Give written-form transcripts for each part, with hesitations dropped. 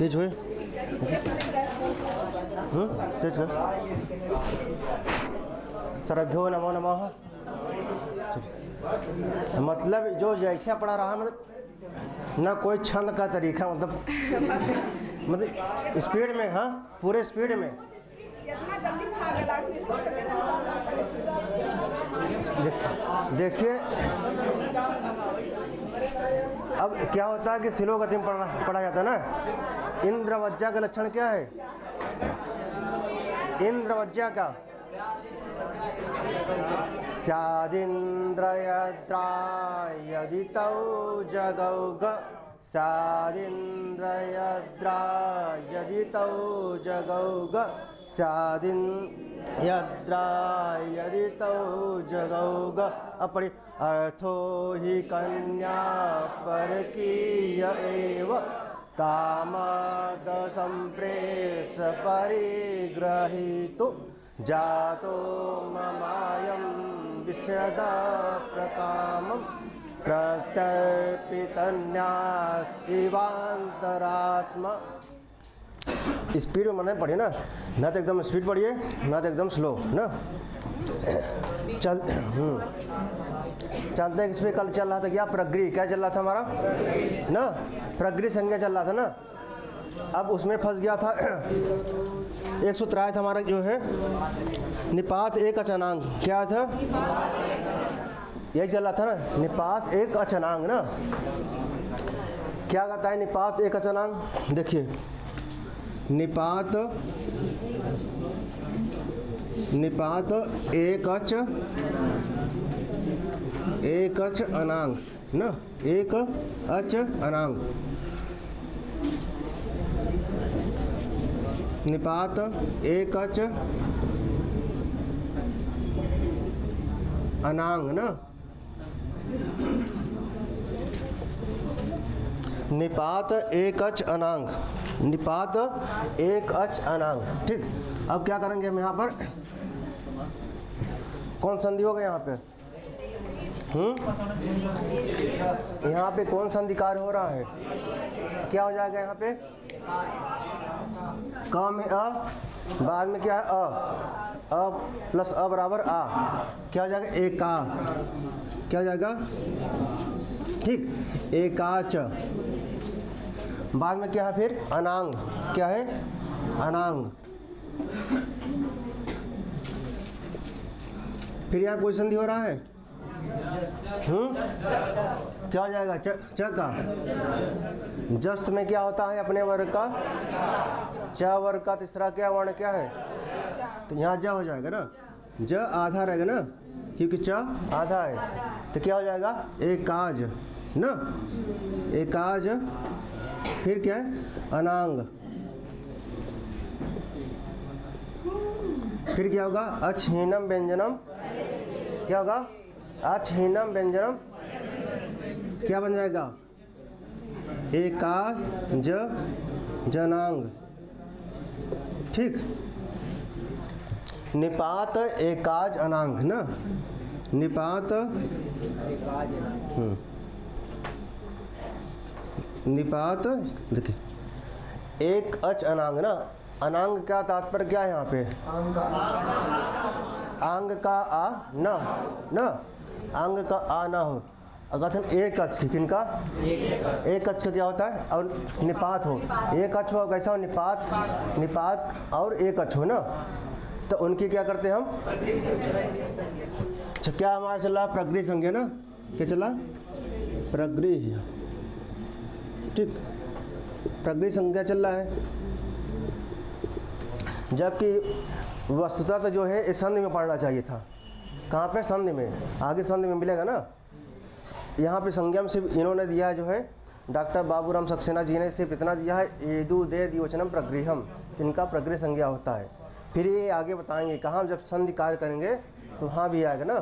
तेज हुए, तेज कर। सर्वभ्यो नमो नमः। मतलब जो जैसा पढ़ा रहा, मतलब ना कोई छंद का तरीका, मतलब स्पीड में, हाँ पूरे स्पीड में। देखिए अब क्या होता है कि स्लो गति में पढ़ा जाता है ना। इंद्रवज्जा का लक्षण क्या है? इंद्रवज्जा का स्यादिन्द्रयद्रा यदि तौ जगौग, स्यादिन्द्रयद्रा यदि तौ जगौग, स्यादिन्द्रयद्रा यदि तौ जगौग। अब पढ़िए। अर्थो हि कन्या परकीय एव तामद संप्रेष परिग्रहीतु, जातो ममायं विशद प्रकामं प्रत्यर्पितन्यास इवांतरात्मा। स्पीड में मैंने पढ़िए ना तो एकदम स्पीड पढ़िए, ना तो एकदम स्लो ना। जानते हैं इस पर कल चल रहा था क्या? प्रगृह क्या चल रहा था हमारा ना? प्रगृह संज्ञा चल रहा था ना। अब उसमें फंस गया था। एक सूत्र आया था हमारा जो है निपात एक अचनांग। क्या था? यही चल रहा था ना, निपात एक अचनांग ना। क्या कहता है निपात एक अचनांग? देखिए निपात एक अच अनांग ना, एक अच अनांग। निपात एक अच अनांग ना, निपात एक अच अनांग, निपात एक अच अनांग। ठीक। अब क्या करेंगे हम यहाँ पर? कौन संधि होगा यहाँ पे? यहाँ पे कौन संधि कार्य हो रहा है? क्या हो जाएगा यहाँ पे? क में अ, बाद में क्या है? अ प्लस अ बराबर आ। क्या हो जाएगा? एका। क्या हो जाएगा? ठीक, एकाच। बाद में क्या है फिर? अनांग। क्या है? अनांग। फिर यहाँ कोई संधि हो रहा है? क्या हो जाएगा? च का। जस्त में क्या होता है अपने वर्ग का? च वर्ग का तीसरा क्या वर्ण क्या है? तो यहाँ ज हो जाएगा ना। ज आधा रहेगा ना, क्योंकि च आधा है। तो क्या हो जाएगा? एकाज ना, एकाज। फिर क्या है? अनांग। फिर क्या होगा? अचहीनम व्यंजनम। क्या होगा? अचहीनम व्यंजनम। क्या बन जाएगा? एकाज जनांग। ठीक। निपात एकाज अनांग ना, निपात निपात। देखिए एक अच अनांग ना। अनांग का तात्पर्य क्या है यहाँ पे? आंग का आ न, आंग का आ न हो। अगर एक अच, किनका? एक अच का क्या होता है? और निपात हो। एक अच हो कैसा हो? निपात और एक अच हो ना, तो उनकी क्या करते हैं हम? अच्छा, क्या हमारा चला? प्रगृह संज्ञा ना। क्या चला? प्रगृह। ठीक, प्रगृह संज्ञा चल रहा है। जबकि वस्तुतः तो जो है इस संधि में पढ़ना चाहिए था। कहाँ पे? संधि में। आगे संधि में मिलेगा ना। यहाँ पे संज्ञा में सिर्फ इन्होंने दिया है जो है डॉक्टर बाबूराम सक्सेना जी ने सिर्फ इतना दिया है, एदु दे द्विवचनम प्रगृहम। इनका प्रगृह संज्ञा होता है। फिर ये आगे बताएंगे कहाँ जब संधि कार्य करेंगे तो वहाँ भी आएगा ना।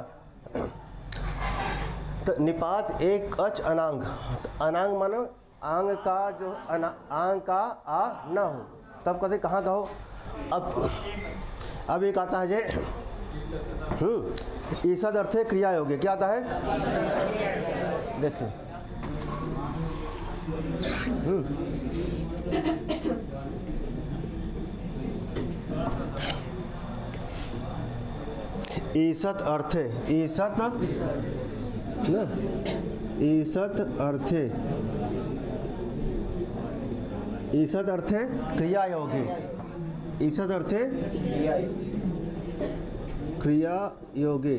तो निपात एक अच अनांग। तो अनांग मानो आंग का जो आंग का आ न हो, तब कहते कहाँ का हो? अब एक आता है जे ईसद अर्थे क्रिया योग्य। क्या आता है? देखिए ईसत अर्थे, ईसत न, ईसत अर्थे, ईसत अर्थे क्रिया योगे, ईसत अर्थे क्रिया योगे,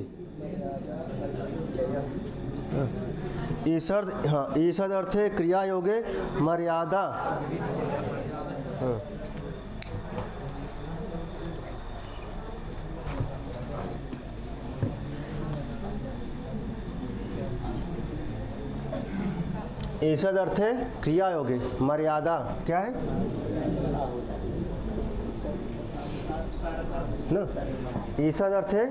ईसद, हाँ, ईसद अर्थे क्रिया योगे मर्यादा, हाँ, ईसद अर्थे क्रिया योगे मर्यादा क्या है न, ईसद अर्थे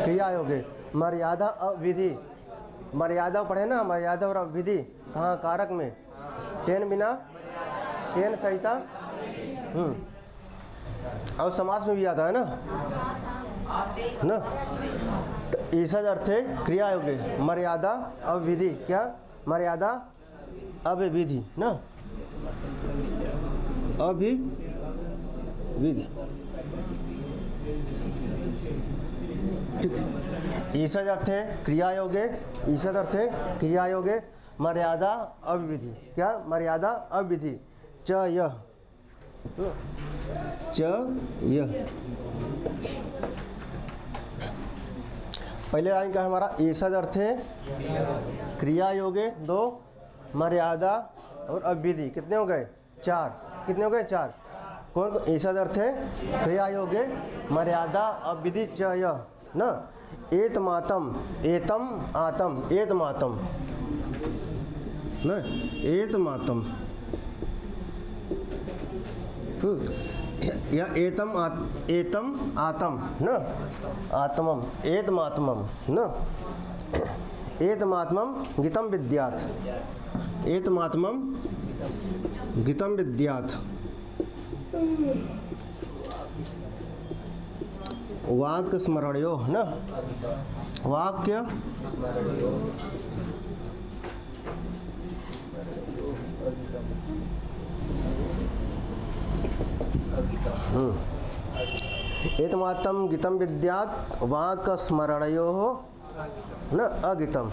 क्रिया योगे मर्यादा अविधि, मर्यादा पढ़े ना, मर्यादा और अविधि कहाँ कारक में, तेन बिना तेन सहिता, और समास में भी आता है ना, ईसद अर्थे क्रिया योगे मर्यादा अविधि, क्या मर्यादा अविधि ना, अभिविधि, ईसद अर्थे क्रिया योगे, ईसद अर्थे क्रिया योगे मर्यादा अविधि, क्या मर्यादा अविधि, च यह, च यह, पहले लाइन का हमारा ईसद अर्थे क्रिया योगे दो, मर्यादा और अविधि कितने हो गए, चार, कितने हो गए, चार, कौन ईसद अर्थे क्रिया योगे मर्यादा अविधि च यह न, एतमातम, एतम आतम, एतमातम न, एतमातम, या एतम आतम न, आत्मम, एतमात्मम न, एतमात्मम गीतम विद्यात्, एतमात्मम गीतम विद्यात्, वाक्य स्मरणयो न, वाक्य एतमात्म गीतम विद्यात् वाक्य स्मरणयो न अगीतम,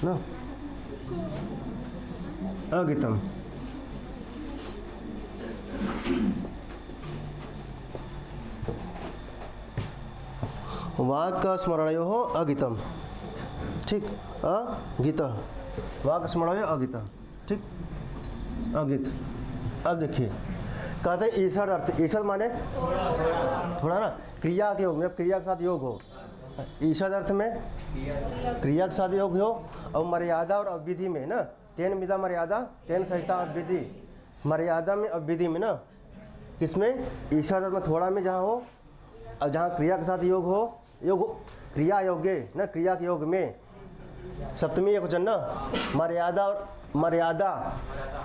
न अगीतम, वाक्य स्मरणयो अगीतम, ठीक, अगीत, वाक्य स्मरणयो अगीत, ठीक, अगीत। अब देखिए कहते हैं ईसद अर्थ, ईसद माने थोड़ा ना क्रिया के योग में, क्रिया के साथ योग हो, ईसद अर्थ में क्रिया के साथ योग हो, और मर्यादा और अविधि में ना, तेन विदा मर्यादा तेन सहिता अविधि, मर्यादा में अविधि में ना, किसमें ईसद अर्थ में थोड़ा में जहाँ हो, और जहाँ क्रिया के साथ योग हो, योग क्रिया योगे ना, क्रिया के योग में सप्तमी एक वचन ना, मर्यादा और मर्यादा,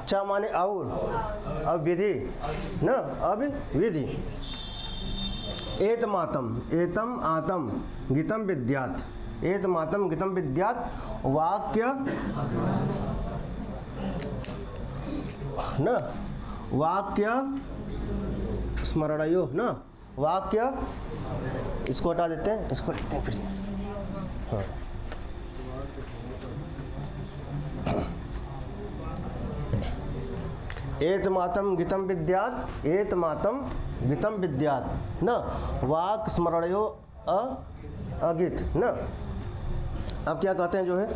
च माने और, अविधि न, अविधि, एतमातम, एतम आतम गीतम विद्यात्, एतमातम गीतम विद्यात् वाक्य न, वाक्य स्मरणयो न, वाक्य, इसको हटा देते हैं, इसको लिखते हैं फिर, हाँ, एतमातम गीतम विद्यात्, एतमातम गीतम विद्यात् न, वाक स्मरणयो अगीत न। अब क्या कहते हैं जो है,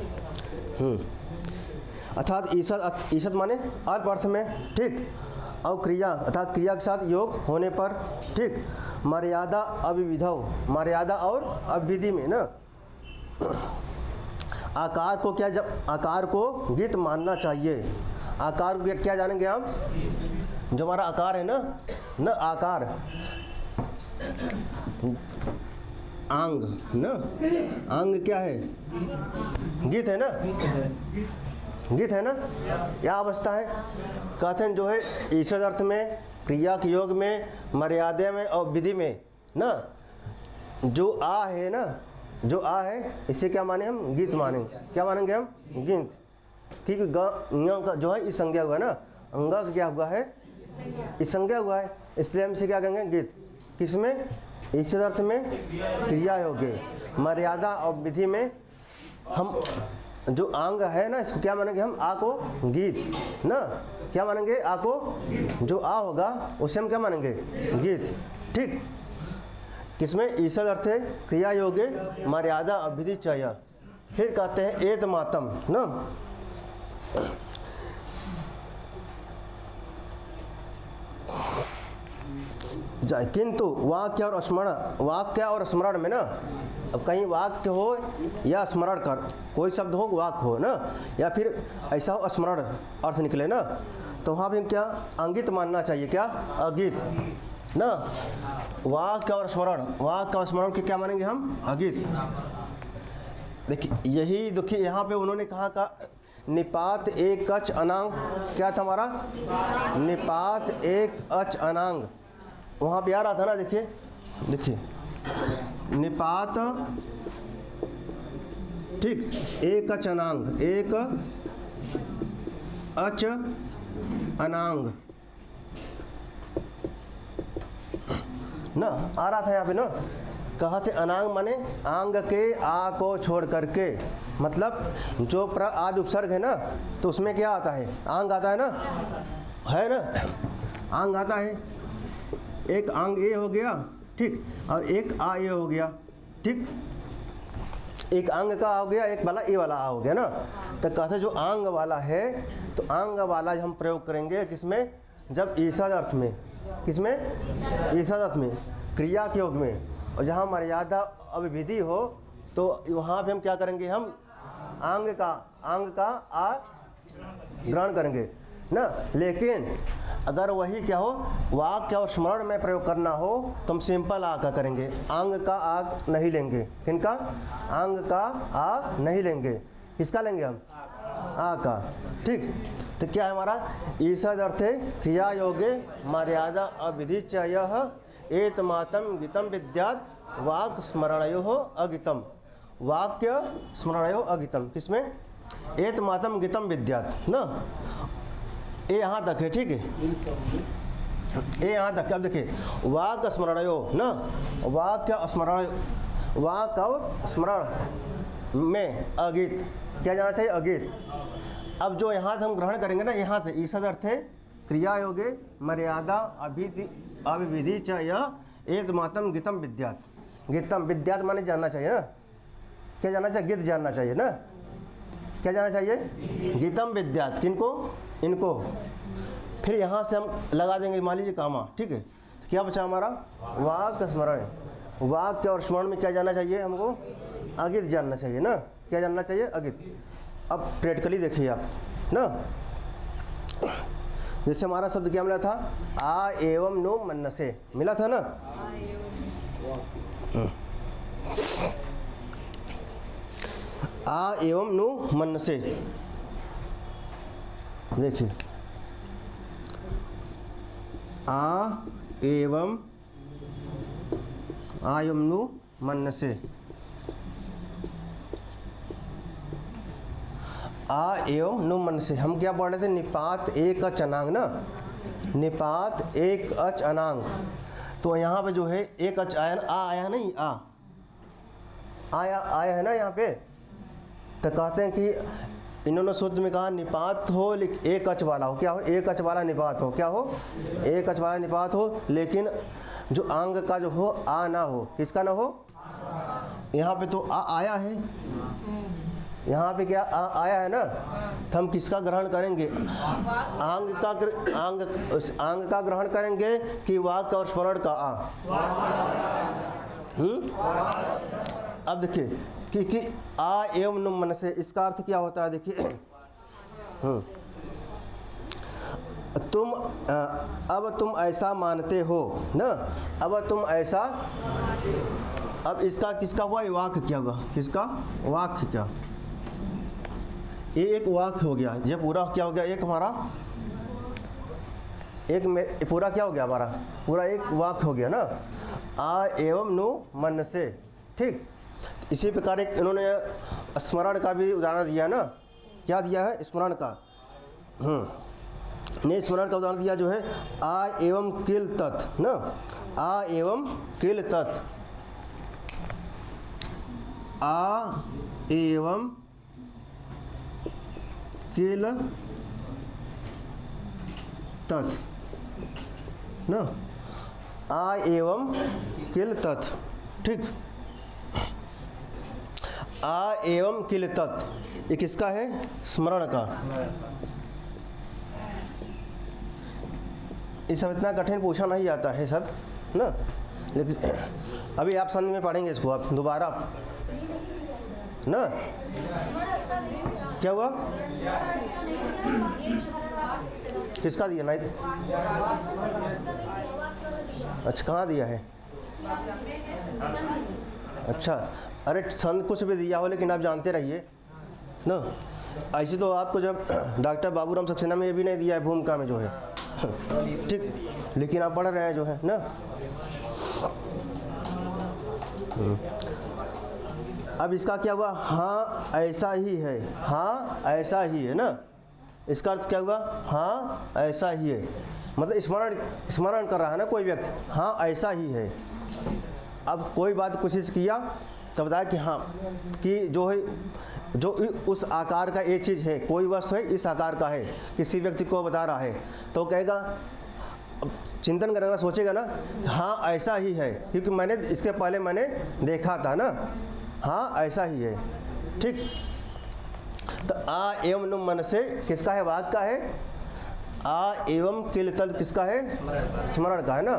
अर्थात ईसद, ईसद माने अल्प अर्थ में, ठीक, और क्रिया अर्थात क्रिया के साथ योग होने पर, ठीक, मर्यादा अविविधौ, मर्यादा और अविधि में ना, आकार को क्या, जब आकार को गीत मानना चाहिए, आकार को क्या जानेंगे आप, जो हमारा आकार है ना, न आकार, अंग न, अंग क्या है, गीत है ना, गीत है ना, क्या अवस्था है, कथन जो है ईसद अर्थ में, क्रिया के योग में, मर्यादा में और विधि में ना, जो आ है ना, जो आ है इसे क्या माने हम, गीत मानेंगे। क्या मानेंगे हम, गिंत। ठीक है, ग का जो है इस संज्ञा हुआ ना, अंगा का क्या हुआ है, इस संज्ञा हुआ है, इसलिए हम इसे क्या कहेंगे, गीत। किसमें, इस अर्थ में क्रिया योग्य, मर्यादा और विधि में हम जो आंग है ना, इसको क्या मानेंगे हम, आ को गीत ना। क्या मानेंगे, आ को, जो आ होगा उसे हम क्या मानेंगे, गीत। ठीक, किसमें, ईसद अर्थ है क्रिया योग्य, मर्यादा और विधि चाहिए। फिर कहते हैं एत मातम ना, जाए किंतु वाक्य और स्मरण, वाक्य और स्मरण में ना, अब कहीं वाक्य हो या स्मरण कर, कोई शब्द हो वाक्य हो ना, या फिर ऐसा हो स्मरण अर्थ निकले ना, तो वहाँ भी क्या अंगित मानना चाहिए, क्या अगीत ना। वाक्य और स्मरण, वाक्य और स्मरण के क्या मानेंगे हम, अगीत। देखिए यही देखिए यहाँ पे उन्होंने कहा का निपात एक अच अनांग, क्या था हमारा, निपात एक अच अनांग, वहाँ पे आ रहा था ना। देखिए देखिए निपात, ठीक, एक अच अनांग, एक अच अनांग ना, आ रहा था यहाँ पे ना। कहते अनांग माने आंग के आ को छोड़ करके, मतलब जो आदि उपसर्ग है ना, तो उसमें क्या आता है, आंग आता है ना, है ना, आंग आता है। एक आंग ए हो गया, ठीक, और एक आ ए हो गया, ठीक, एक आंग का आ हो गया, एक वाला ए वाला आ हो गया ना। तो कहते जो आंग वाला है, तो आंग वाला हम प्रयोग करेंगे किसमें, जब ईसद अर्थ में, किसमें, ईसद अर्थ में, क्रिया के योग में, और जहाँ मर्यादा अविधि हो तो वहाँ पे हम क्या करेंगे, हम आंग का आ ग्रहण करेंगे ना। लेकिन अगर वही क्या हो, वाक्य और स्मरण में प्रयोग करना हो तो हम सिंपल आ का करेंगे, आंग का आ नहीं लेंगे। किनका, आंग का आ नहीं लेंगे, किसका लेंगे हम, आ का। ठीक, तो क्या है हमारा, ईसद अर्थ है क्रिया योगे मर्यादा अविधि चाहिए, एत मातम गीतम विद्यात वाक स्मरणयो अगितम, वाक्य स्मरणयो अगितम, किसमें, एत मातम गीतम विद्यात ना। ये यहाँ तक है, ठीक है, ये यहाँ तक। अब देखिए वाक्य स्मरणयो ना, वाक्य स्मरण, वाक्य स्मरण में अगीत, क्या जाना चाहिए, अगीत। अब जो यहाँ से हम ग्रहण करेंगे ना, यहाँ से ईसद अर्थ है क्रिया योगे मर्यादा अविधि च यह एक मातम गीतम विद्यात, गीतम विद्यात माने जानना चाहिए ना, क्या जानना चाहिए, गीत जानना चाहिए ना, क्या जानना चाहिए, गीतम विद्यात, किनको, इनको। फिर यहाँ से हम लगा देंगे मान लीजिए कामा, ठीक है, क्या बचा हमारा, वाक्य स्मरण, वाक्य और स्मरण में क्या जानना चाहिए हमको, अगित जानना चाहिए ना, क्या जानना चाहिए, अगित। अब प्रैक्टिकली देखिए आप ना, जैसे हमारा शब्द क्या मिला था, आ एवं नो मनसे, मिला था ना, आ एवं नो मनसे। देखिए आ एवं नु मनसे, आ एवं नु मन से हम क्या पढ़ रहे थे, निपात एक अच अनांग ना, निपात एक अच अनांग। तो यहाँ पे जो है एक अच आया ना, आ आया नहीं, आ आया है ना यहाँ पे। तो कहते हैं कि इन्होंने सूत्र में कहा निपात हो एक अच वाला हो, क्या हो, एक अच वाला निपात हो, क्या हो, एक अच वाला निपात हो, लेकिन जो आंग का जो हो आ ना हो, किसका ना हो। यहाँ पे तो आ आया है, यहाँ पे क्या आया है ना, तो हम किसका ग्रहण करेंगे, आंग का ग्रहण करेंगे कि वाक्य और स्मरण का आ। अब देखिए कि आ एवं नुम मन से, इसका अर्थ क्या होता है, देखिए अब तुम ऐसा मानते हो ना, अब तुम ऐसा, अब इसका किसका हुआ, वाक्य क्या हुआ, किसका, वाक्य क्या, ये एक वाक्य हो गया, ये पूरा क्या हो गया, एक हमारा एक में पूरा क्या हो गया, हमारा पूरा एक वाक्य हो गया ना, आ एवं नु मन से। ठीक, इसी प्रकार एक इन्होंने स्मरण का भी उदाहरण दिया ना, क्या दिया है? स्मरण का। ने स्मरण का उदाहरण दिया जो है आ एवं किल तत् ना, आ एवं किल तत्, आ एवं किल तत् ना, आ एवं किल तत्, ठीक। आ एवं किल तत् ये किसका है? स्मरण का। ये सब इतना कठिन पूछा नहीं जाता है सब ना, लेकिन अभी आप संधि में पढ़ेंगे इसको आप दोबारा ना। क्या हुआ? किसका दिया? नहीं, अच्छा कहाँ दिया है? अच्छा, अरे संत कुछ भी दिया हो लेकिन आप जानते रहिए ना। ऐसे तो आपको जब डॉक्टर बाबूराम सक्सेना में ये भी नहीं दिया है भूमिका में जो है, ठीक, लेकिन आप पढ़ रहे हैं जो है ना। अब इसका क्या हुआ? हाँ ऐसा ही है, हाँ ऐसा ही है ना। इसका अर्थ क्या हुआ? हाँ ऐसा ही है, मतलब स्मरण कर रहा है ना कोई व्यक्ति, हाँ ऐसा ही है। अब कोई बात कोशिश किया तो बताया कि हाँ, कि जो है जो उस आकार का ये चीज़ है, कोई वस्तु है इस आकार का है, किसी व्यक्ति को बता रहा है तो कहेगा, चिंतन करेगा, सोचेगा ना, हाँ ऐसा ही है, क्योंकि मैंने इसके पहले मैंने देखा था ना, हाँ ऐसा ही है, ठीक। तो आ एवं नुम मन से किसका है? वाक्य का है। आ एवं किल तत् किसका है? स्मरण का है ना।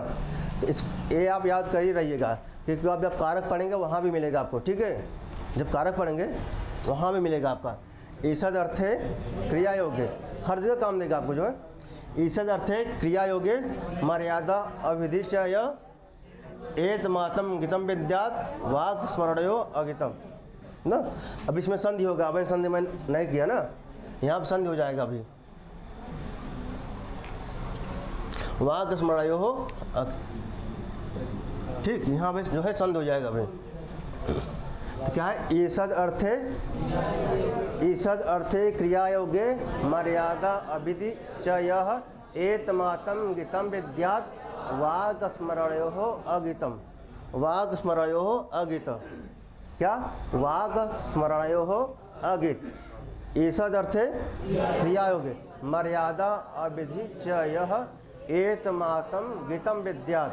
तो इस ये आप याद कर ही रहिएगा, क्योंकि आप जब कारक पढ़ेंगे वहाँ भी मिलेगा आपको, ठीक है। जब कारक पढ़ेंगे वहाँ भी मिलेगा आपका। ईसद अर्थ है क्रिया योग्य, हर जगह काम देगा आपको जो है। ईसद अर्थ है क्रिया योग्य, मर्यादा अविधि च एतमातम गीतम विद्यात वाक् स्मरणयो अगितम ना। अब इसमें संधि होगा, अब संधि मैं नहीं किया ना, यहाँ पर संधि हो जाएगा अभी। वाक् स्मरणयो हो, ठीक, यहाँ पे जो है संधि हो जाएगा अभी। तो क्या है? ईसद अर्थ है, ईसद अर्थ है क्रिया योग्य मर्यादा अविधि च यह एतमातम गीतम विद्यात वाक् स्मरणयो हो अगितम, वाक् स्मरणयो हो अगित, क्या? वाक् स्मरणयो हो अगित। ईसद अर्थ है क्रिया योग्य मर्यादा अविधि च यह एतमातम गीतम विद्यात।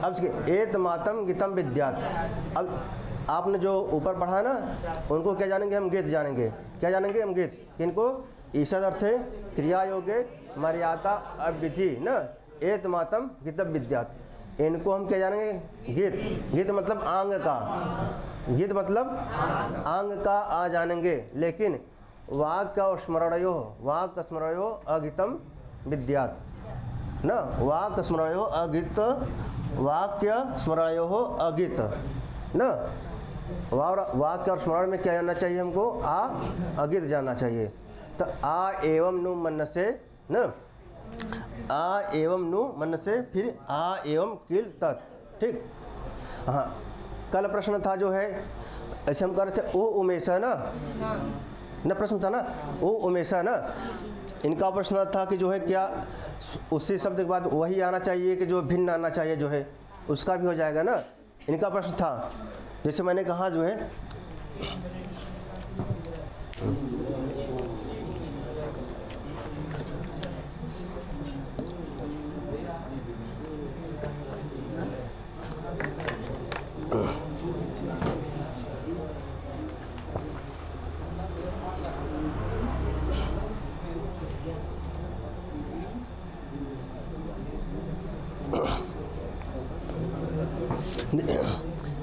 अब एतमातम गीतम विद्यात, अब आपने जो ऊपर पढ़ा ना, उनको क्या जानेंगे हम? गीत जानेंगे। क्या जानेंगे हम? गीत। किनको? ईसद अर्थ है क्रिया योग्य मर्यादा अविधि न एतमातम गीतम विद्यात, इनको हम क्या जानेंगे? गीत। गीत मतलब आंग का, गीत मतलब आंग का आ जानेंगे। लेकिन वाक्य और स्मरणयो, वाक्य स्मरणयो अगितम विद्यात न, वाक्य स्मरणयो अगित, वाक्य स्मरणयो अगित न। वाक्य और स्मरण में क्या जानना चाहिए हमको? आ अगित जानना चाहिए। तो आ एवं नु मन से न, आ एवं नु मन से, फिर आ एवं किल तत्, ठीक। हाँ, कल प्रश्न था जो है ऐसे हम कर रहे थे, ओ उमेश है ना प्रश्न था ना, ओ उमेश है ना। इनका प्रश्न था कि जो है क्या उसी शब्द के बाद वही आना चाहिए कि जो भिन्न आना चाहिए जो है, उसका भी हो जाएगा ना। इनका प्रश्न था, जैसे मैंने कहा जो है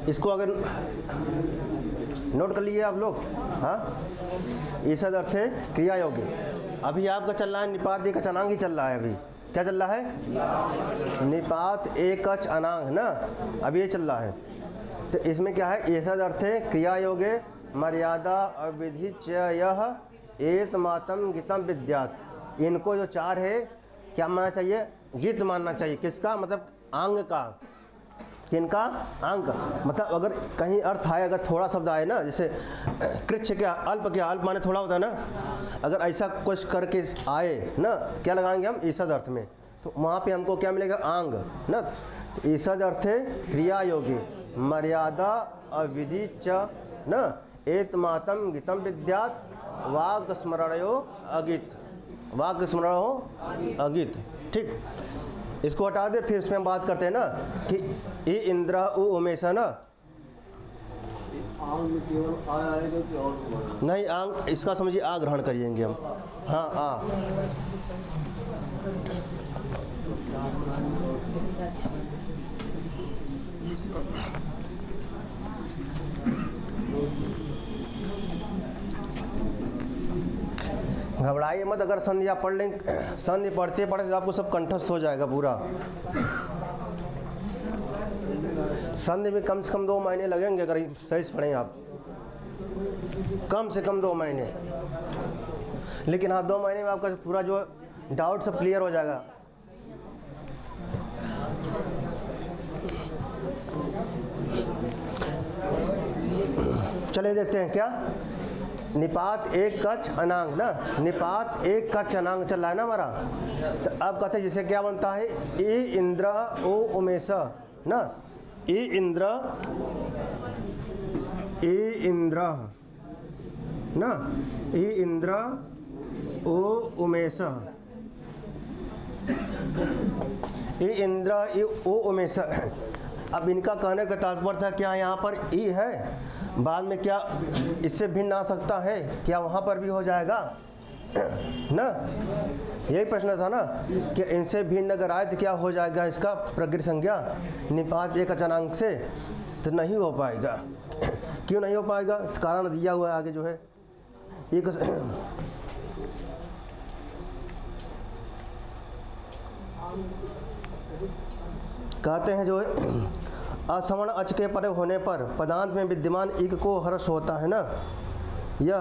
इसको अगर नोट कर लिए आप लोग, हाँ, ईसद अर्थ है क्रिया योग्य। अभी आपका चल रहा है निपात एक अनांग ही चल रहा है। अभी क्या चल रहा है? निपात एक अनांग ना, अभी ये चल रहा है। तो इसमें क्या है? ईसद अर्थ है क्रिया योग्य मर्यादा अविधि च यह एतमातम गीतम विद्यात। इनको जो चार है क्या मानना चाहिए? गीत मानना चाहिए। किसका? मतलब आंग का। किनका? अंक। मतलब अगर कहीं अर्थ आए, अगर थोड़ा शब्द आए ना, जैसे कृच्छ क्या अल्प माने थोड़ा होता है ना, अगर ऐसा कुछ करके आए ना, क्या लगाएंगे हम? ईसद अर्थ में, तो वहाँ पे हमको क्या मिलेगा? आंग ना। ईसद अर्थ है क्रिया योगी, मर्यादा अविधि च न एतमातम गीतम विद्यात वाग स्मरणयो अगित, वाग स्मरणो अगित। ठीक, इसको हटा दे, फिर उसमें हम बात करते हैं ना कि ई इंद्र उ उमेश ना, आंग में केवल आ आएगा कि और नहीं आंग, इसका समझिए आ ग्रहण करिएंगे हम। हाँ आ, घबराइए मत, अगर संधि आप पढ़ लेंगे, संधि पढ़ते पढ़ते आपको सब कंठस्थ हो जाएगा पूरा। संधि में कम से कम 2 महीने लगेंगे अगर सही से पढ़ें आप, कम से कम 2 महीने। लेकिन हाँ 2 महीने में आपका पूरा जो डाउट सब क्लियर हो जाएगा। चलिए देखते हैं क्या, निपात एक कच अनांग ना, निपात एक कच अनांग चल रहा है ना हमारा। तो अब कहते हैं जैसे क्या बनता है, ई इंद्र ओ उमेश ना, ई इंद्र ना, ई इंद्र ओ उमेश, ई इंद्र ई ओ उमेश। अब इनका कहने का तात्पर्य था क्या यहाँ पर ई है, बाद में क्या इससे भिन्न आ सकता है, क्या वहाँ पर भी हो जाएगा ना? यही प्रश्न था ना कि इनसे भिन्न अगर आए तो क्या हो जाएगा इसका प्रगृह संज्ञा निपात एक अचानांक से, तो नहीं हो पाएगा। क्यों नहीं हो पाएगा? कारण दिया हुआ है आगे जो है एक कहते हैं जो है असवर्ण अच के परे होने पर पदांत में विद्यमान इक को हर्ष होता है ना, यह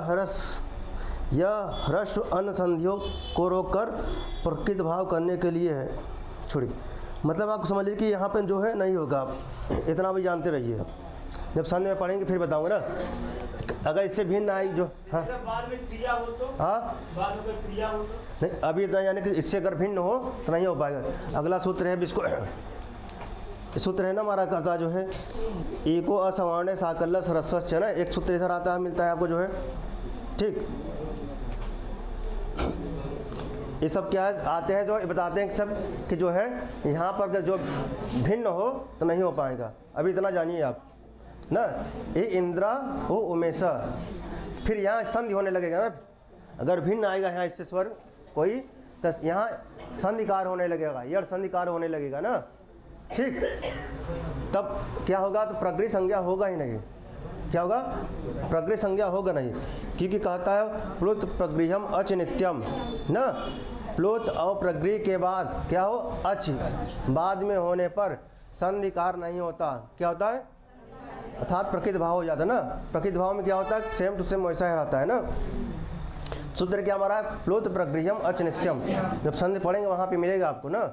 हर्ष अन्य संधियों को रोककर प्रकृत भाव करने के लिए है। छोड़ी, मतलब आप समझ लीजिए कि यहाँ पे जो है नहीं होगा, आप इतना भी जानते रहिए, जब संधि में पढ़ेंगे फिर बताऊंगा ना। अगर इससे भिन्न आई जो, हाँ बाद में क्रिया हो तो, हाँ बाद में कोई क्रिया हो तो, नहीं अभी इतना, यानी कि इससे अगर भिन्न हो तो नहीं हो पाएगा। अगला सूत्र है, इसको सूत्र है ना हमारा, करता जो है एको असवर्ण साकल्य सरस्वच्छ है ना, एक सूत्र इधर आता है, मिलता है आपको जो है। ठीक, ये सब क्या है, आते हैं जो बताते हैं सब कि जो है यहाँ पर जो भिन्न हो तो नहीं हो पाएगा। अभी इतना जानिए आप ना, ये इंद्रा हो उमेश, फिर यहाँ संधि होने लगेगा ना, अगर भिन्न आएगा यहाँ इससे स्वर कोई, तो यहाँ संधिकार होने लगेगा, यह संधिकार होने लगेगा ना। ठीक, तब क्या होगा, तो प्रगृह संज्ञा होगा ही नहीं। क्या होगा? प्रगृह संज्ञा होगा नहीं, क्योंकि कहता है प्लुत प्रगृहम अच नित्यम ना, प्लुत और प्रगृह के बाद क्या हो, अच बाद में होने पर संधिकार नहीं होता। क्या होता है? अर्थात प्रकृत भाव हो जाता है ना। प्रकृत भाव में क्या होता है, सेम टू सेम वैसा ही रहता है ना। सूत्र क्या हमारा है, प्लुत प्रगृहम अच नित्यम, जब संधि पढ़ेंगे वहाँ पे मिलेगा आपको ना,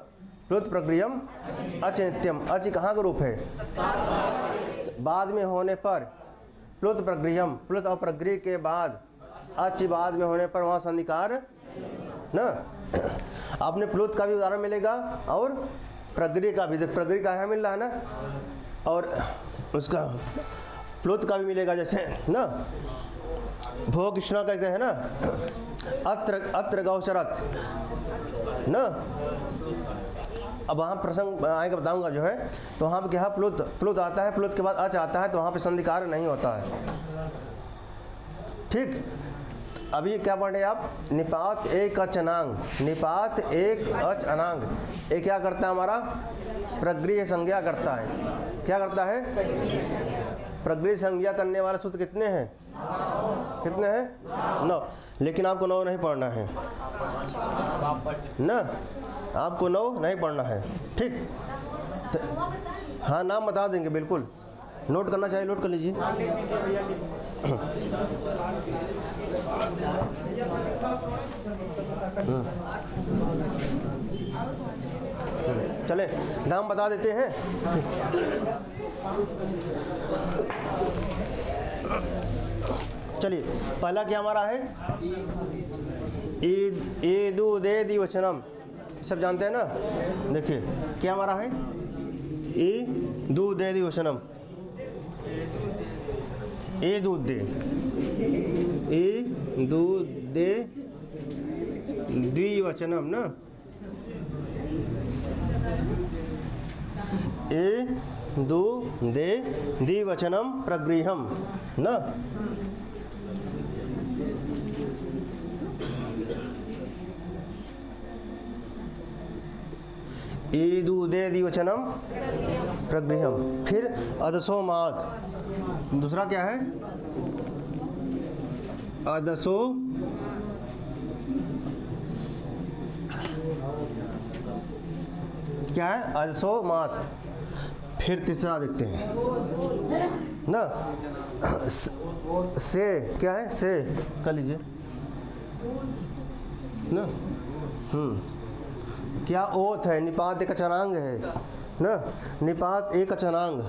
प्लुत प्रगृहम अच नित्यम। अच कहाँ का रूप है? बाद में होने पर प्लुत प्रगृहम, प्लुत और प्रगृह के बाद अच बाद में होने पर वहाँ संधिकार ना। आपने प्लुत का भी उदाहरण मिलेगा और प्रगृह का भी, प्रगृह का है मिल रहा है ना, और उसका प्लुत का भी मिलेगा, जैसे ना भोग कृष्णा कहते हैं ना, अत्र गौचरत ना। अब वहाँ प्रसंग आएगा बताऊंगा जो है, तो वहाँ पे क्या है, प्लुत आता है, प्लुत के बाद अच आता है, तो वहाँ पे संधिकार नहीं होता है। ठीक, अभी क्या पढ़ रहे आप, निपात एक अच अनांग, निपात एक अच अनांग, ये क्या करता है हमारा, प्रगृह संज्ञा करता है। क्या करता है? प्रगृह संज्ञा करने वाले सूत्र कितने हैं? कितने हैं? 9। लेकिन आपको 9 नहीं पढ़ना है ना, आपको 9 नहीं पढ़ना है। ठीक, तो हाँ नाम बता देंगे, बिल्कुल नोट करना चाहिए, नोट कर लीजिए। चले नाम बता देते हैं। चलिए पहला क्या हमारा है, ईदु दे दिवचनम, सब जानते हैं ना। देखिए क्या हमारा है, ईदु दे दिवचनम, ईदु दे, ईदु दे द्विवचनम ना, ईदु दे द्विवचनम प्रगृहम ना। ईदु दे द्विवचनम प्रगृहम। फिर अदसो माद, दूसरा क्या है, अदसो क्या है, अदसो मात। फिर तीसरा देखते हैं ना, से क्या है, से कर लीजिए ना। क्या ओथ है, निपात एक अचनांग है ना, निपात एक अचनांग,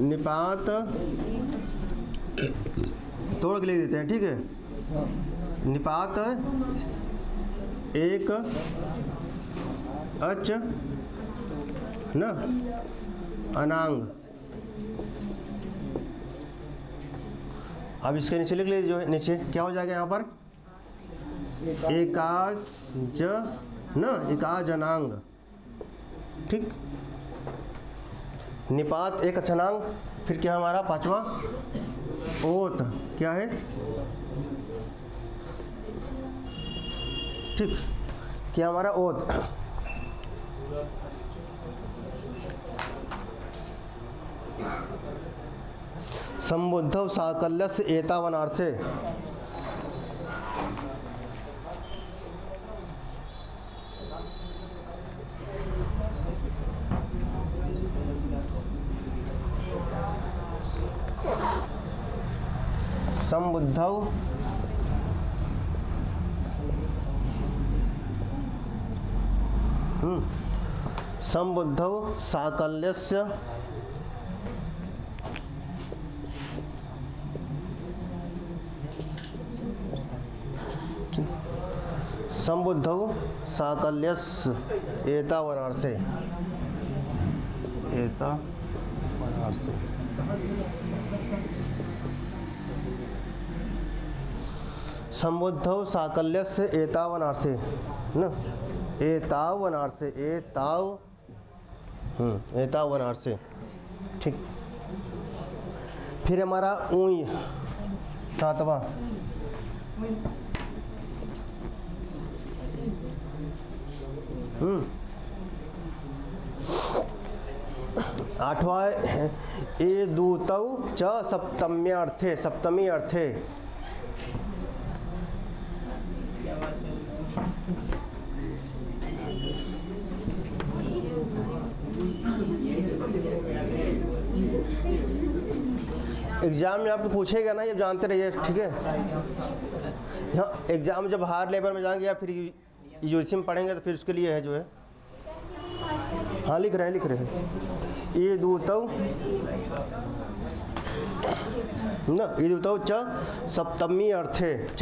निपात तोड़ के लिख देते हैं, ठीक है। निपात एक अच ना अनांग। अब इसके नीचे लिख लीजिए, जो है नीचे क्या हो जाएगा यहाँ पर, एकाज न एकाजनांग, ठीक। निपात एक अचनांग। फिर क्या हमारा पांचवा, ओत क्या है, ठीक, क्या हमारा ओत। संबुद्धव साकल्यस्य एतावनार्थे, संबुद्धव संबुद्धव साकल्यस्य संबुद्धौ साकल्यस्य एतावनार्थे, एतावनार्थे। संबुद्धौ साकल्यस्य एतावनार्थे न, एतावनार्थे, एतावनार्थे, ठीक। फिर हमारा ऊई सातवां, आठवां ए दूतौ च सप्तम्यार्थे, सप्तमी अर्थे। एग्जाम में आपको पूछेगा ना, ये जानते रहिए, ठीक है। यहाँ एग्जाम जब हायर लेवल में जाएंगे या फिर यूजीसी में पढ़ेंगे तो फिर उसके लिए है जो है, हाँ लिख रहे हैं ये दूतौ ना, ये दूतौ च सप्तमी अर्थे, च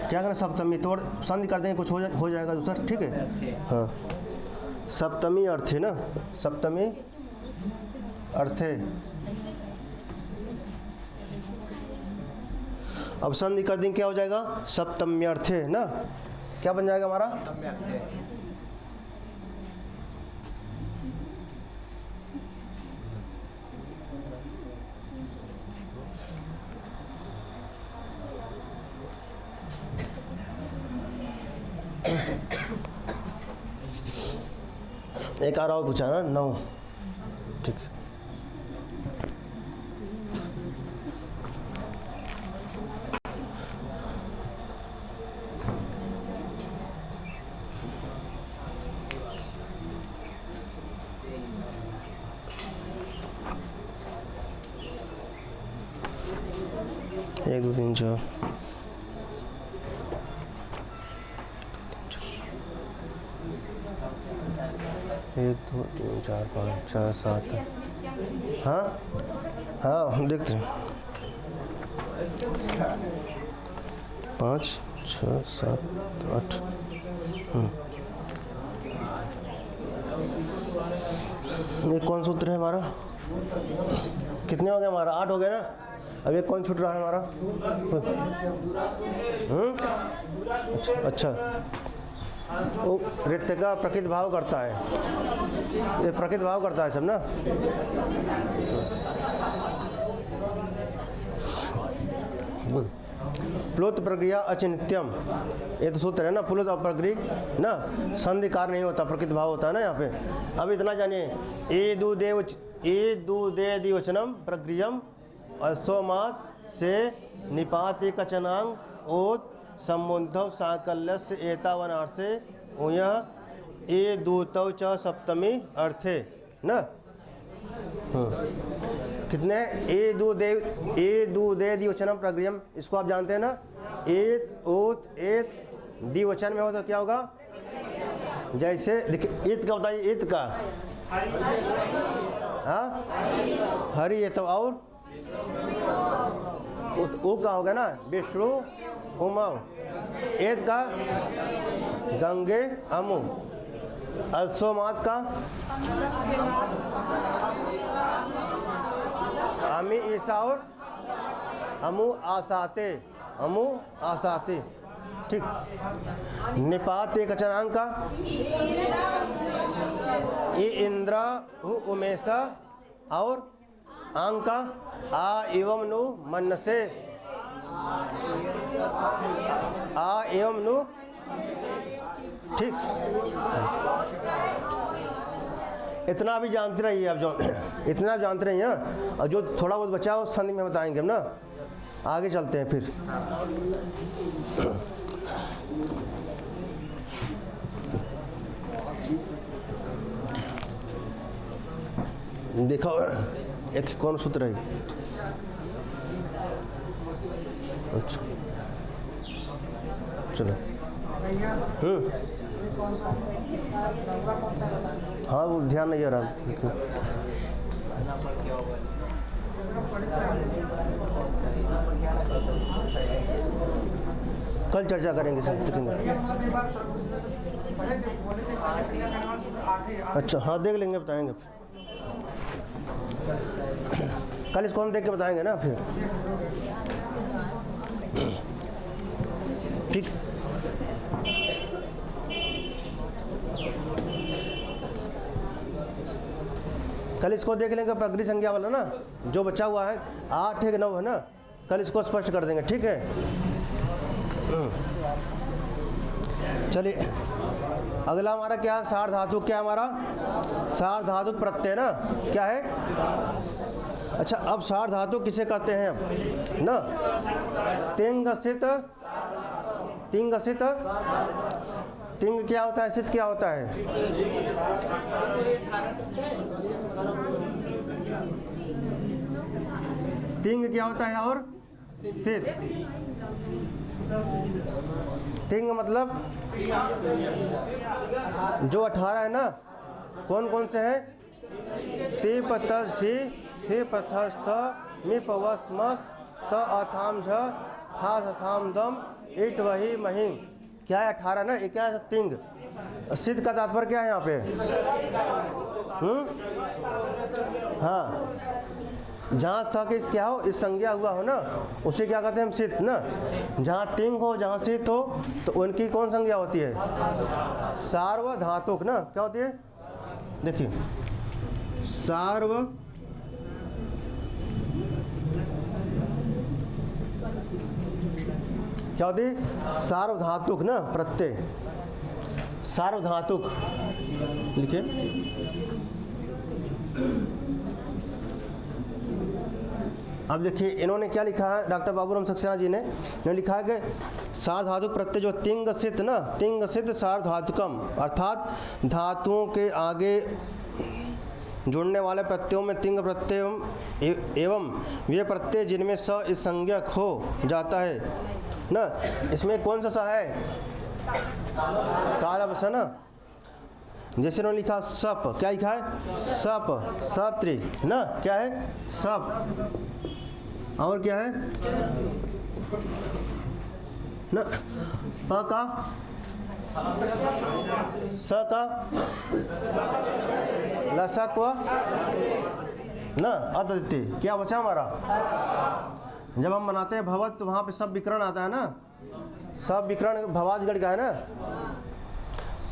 क्या करना, सप्तमी तोड़ संधि कर देंगे, कुछ हो जाएगा दूसरा, ठीक है। हाँ सप्तमी अर्थे ना, सप्तमी अर्थे। अब संधि कर देंगे, क्या हो जाएगा, सप्तम्यर्थे ना, क्या बन जाएगा हमारा, एक आ रहा हो पूछा ना, 9, ठीक। एक दो तीन चार, 2 3 4 5 6 7। हाँ हाँ हम देखते हैं 5 6 7 8। ये कौन सूत्र है हमारा? कितने हो गए हमारा? 8 हो गए ना। अब ये कौन छूट रहा है हमारा? अच्छा, वो रिक्त का प्रकृत भाव करता है, ये प्रकृत भाव करता है सब ना। प्लुत प्रक्रिया अचिन्त्यम, ये तो सूत्र है ना। प्लुत और प्रक्रिया ना संधिकार नहीं होता, प्रकृत भाव होता है ना यहाँ पे। अब इतना जानिए, ए दूदे दिवचनम प्रक्रियम अस्वमात से निपाति कचनांग ओत समुद्धव साकल्य से एतावनार से यह ए दूतव च सप्तमी अर्थे ना। कितने? ए दू दे दिवचनम प्रक्रियम, इसको आप जानते हैं ना। एत ओत एत दिवचन में हो तो क्या होगा? जैसे देखिए ईद का बताइए, ईद का हाँ हरि, ये तो और ऊ का होगा ना विष्णु उमव। एत का गंगे अमु। अश्वमात का अमी ईसा और अमु आसाते, अमु आसाते। ठीक। निपात एक अचनांक का ए इंद्र उमेशा और आंग का आ एवं नु मन से, आ एवं नु। ठीक, इतना भी जानते रहिए आप, जो इतना जानते रहिए ना। और जो थोड़ा बहुत बचा हो संधि में बताएंगे हम ना। आगे चलते हैं फिर। देखो एक कौन सूत्र है? अच्छा चलो। हाँ वो ध्यान नहीं आ रहा। कल चर्चा करेंगे सब, देखेंगे। अच्छा हाँ देख लेंगे, बताएंगे। कल इसको हम देख के बताएंगे ना फिर। ठीक। कल इसको देख लेंगे प्रकृति संज्ञा वाला ना, जो बचा हुआ है 8 है कि 9 है ना। कल इसको स्पष्ट कर देंगे, ठीक है। चलिए अगला हमारा क्या है? सार्वधातुक। क्या हमारा? सार्वधातुक प्रत्यय ना। क्या है? अच्छा अब सार्वधातुक किसे कहते हैं अब ना? तिंग सित, तिंग सित। तिंग क्या होता है? सित क्या होता है? तिंग क्या होता है और सित? तिंग मतलब जो 18 है ना, कौन कौन से हैं? ते पतस सी से पथस्थ में पवस्मस त अथाम झ था सथाम दम इट वही मही। क्या है? 18 ना। ये क्या है? तिंग। सिद्ध का तात्पर्य क्या है यहाँ पे? हाँ, जहाँ स के क्या हो, इस संज्ञा हुआ हो ना, उसे क्या कहते हैं हम? सिद्ध ना। जहाँ तिंग हो, जहाँ सिद्ध हो, तो उनकी कौन संज्ञा होती है? सार्वधातुक ना। क्या होती है? देखिए सार्व क्या होती है? सार्वधातुक ना प्रत्यय, सार्वधातुक लिखिए। अब देखिए इन्होंने क्या लिखा है, डॉक्टर बाबूराम सक्सेना जी ने लिखा है कि सार्वधातुक प्रत्यय जो तिंग सित ना, तिंग सित सार्वधातुकम, अर्थात धातुओं के आगे जुड़ने वाले प्रत्ययों में तिंग प्रत्यय एवं वे प्रत्यय जिनमें स इस संज्ञक हो जाता है ना। इसमें कौन सा सा है? काला बसा ना। जैसे उन्होंने लिखा सप, क्या लिखा है सप, सत्री ना, क्या है सप। और क्या है ना, प का स का लसक ना, अदिति, क्या बचा हमारा। जब हम बनाते हैं भवत तो वहाँ पे सब विकरण आता है ना, सब विकरण भवाद गढ़ का है ना।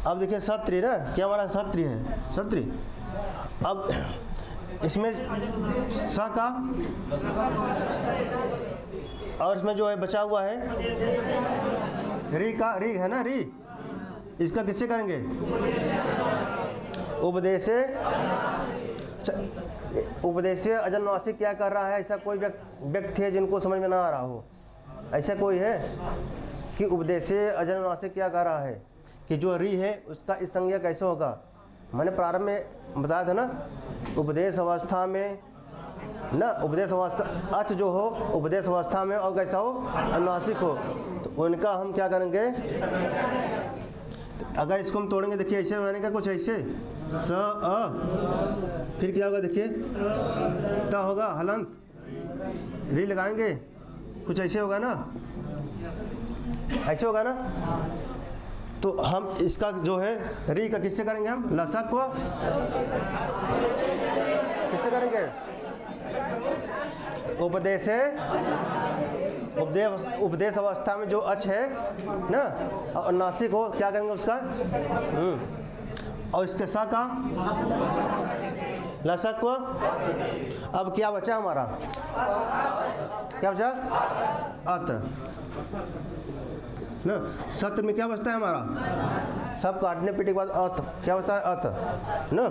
अब देखिए सत्री ना, क्या हमारा सत्री है, सत्री। अब इसमें स का और इसमें जो है बचा हुआ है री का, री है ना, री, इसका किससे करेंगे, उपदेश से। उपदेश से अजन्मासिक क्या कर रहा है, ऐसा कोई व्यक्ति है जिनको समझ में ना आ रहा हो, ऐसा कोई है कि उपदेश से अजन्मासिक क्या कर रहा है कि जो री है उसका इस संज्ञा कैसे होगा। मैंने प्रारंभ में बताया था ना, उपदेश अवस्था में ना, उपदेश अवस्था अच जो हो उपदेश अवस्था में और कैसा हो, अनुनासिक हो, तो उनका हम क्या करेंगे। अगर इसको हम तोड़ेंगे, देखिए ऐसे बनेगा कुछ ऐसे, स अ, फिर क्या होगा देखिए त होगा हलंत, री लगाएंगे कुछ ऐसे होगा ना, ऐसे होगा ना। तो हम इसका जो है री का किससे करेंगे, हम लसक को किससे करेंगे, उपदेश है। उपदेश अवस्था में जो अच है ना और नासिक हो, क्या करेंगे उसका और इसके सा का लसक को। अब क्या बचा हमारा, क्या बचा, अत ना। सत्र में क्या बचता है हमारा, सब काटने पीटने के बाद अत, क्या बचता है अत ना।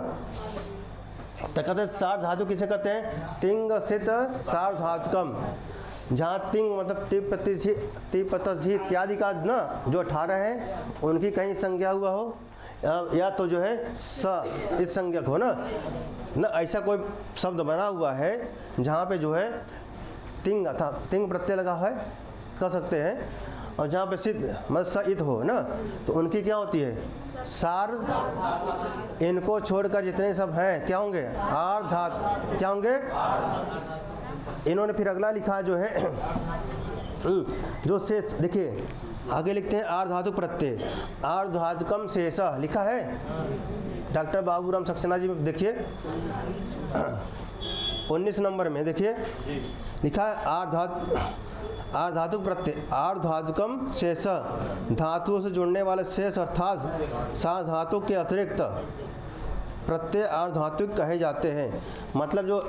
तो कहते हैं सार धातु किसे कहते हैं, तिंग सित सार धातुकम। जहाँ तिंग मतलब तिपतझी इत्यादि का ना जो 18 हैं उनकी कहीं संज्ञा हुआ हो या तो जो है स इस संज्ञक हो ना, ऐसा कोई शब्द बना हुआ है जहाँ पे जो है तिंग था, तिंग प्रत्यय लगा है कह सकते हैं, और जहाँ पे सिद्ध मतलब स इत हो ना, तो उनकी क्या होती है सार। इनको छोड़कर जितने सब हैं क्या होंगे, आर धात, क्या होंगे। इन्होंने फिर अगला लिखा जो है जो शेष, देखिए आगे लिखते हैं आर धातु प्रत्यय, आर धातुकम शेष लिखा है डॉक्टर बाबूराम सक्सेना जी। देखिए 19 नंबर में देखिए लिखा है आर धातुक प्रत्यय, आर धातुकम शेष, धातुओं से जुड़ने वाले शेष अर्थात सार धातु के अतिरिक्त प्रत्यय आर धातुक कहे जाते हैं। मतलब जो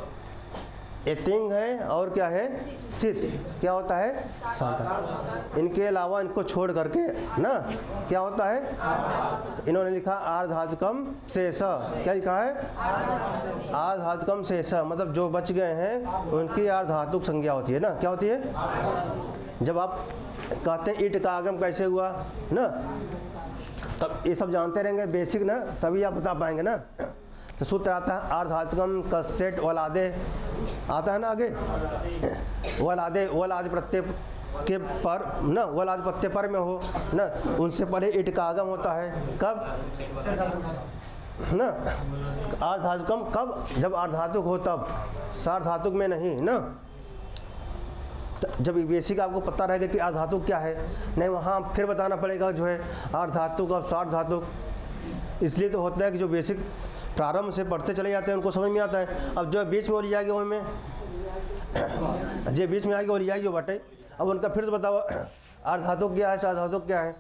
तिंग है और क्या है सित, क्या होता है साधा, इनके अलावा इनको छोड़ करके ना क्या होता है। तो इन्होंने लिखा आर धातुकम शेष, क्या लिखा है आर धातुकम शेष, मतलब जो बच गए हैं उनकी आर धातुक संज्ञा होती है ना, क्या होती है। जब आप कहते हैं ईट का आगम कैसे हुआ ना, तब ये सब जानते रहेंगे बेसिक ना, तभी आप बता पाएंगे ना। तो सूत्र आता है आर धातुकम का सेट वलादे आता है ना, आगे वलादे प्रत्यय के पर ना, वलाद प्रत्यय पर में हो ना, उनसे पहले ईट का आगम होता है कब ना, आर धातुकम कब, जब आर धातुक हो तब, सार धातुक में नहीं ना। जब बेसिक आपको पता रहेगा कि आर धातुक क्या है, नहीं वहाँ फिर बताना पड़ेगा जो है आर धातुक और सार धातुक। इसलिए तो होता है कि जो बेसिक प्रारंभ से पढ़ते चले जाते हैं उनको समझ में आता है। अब जो बीच में वो ले जाएगी वो में जो बीच में आएगी वो ले जाएगी वो बटे, अब उनका फिर से बताओ आर धातुक क्या है, सार धातुक क्या है,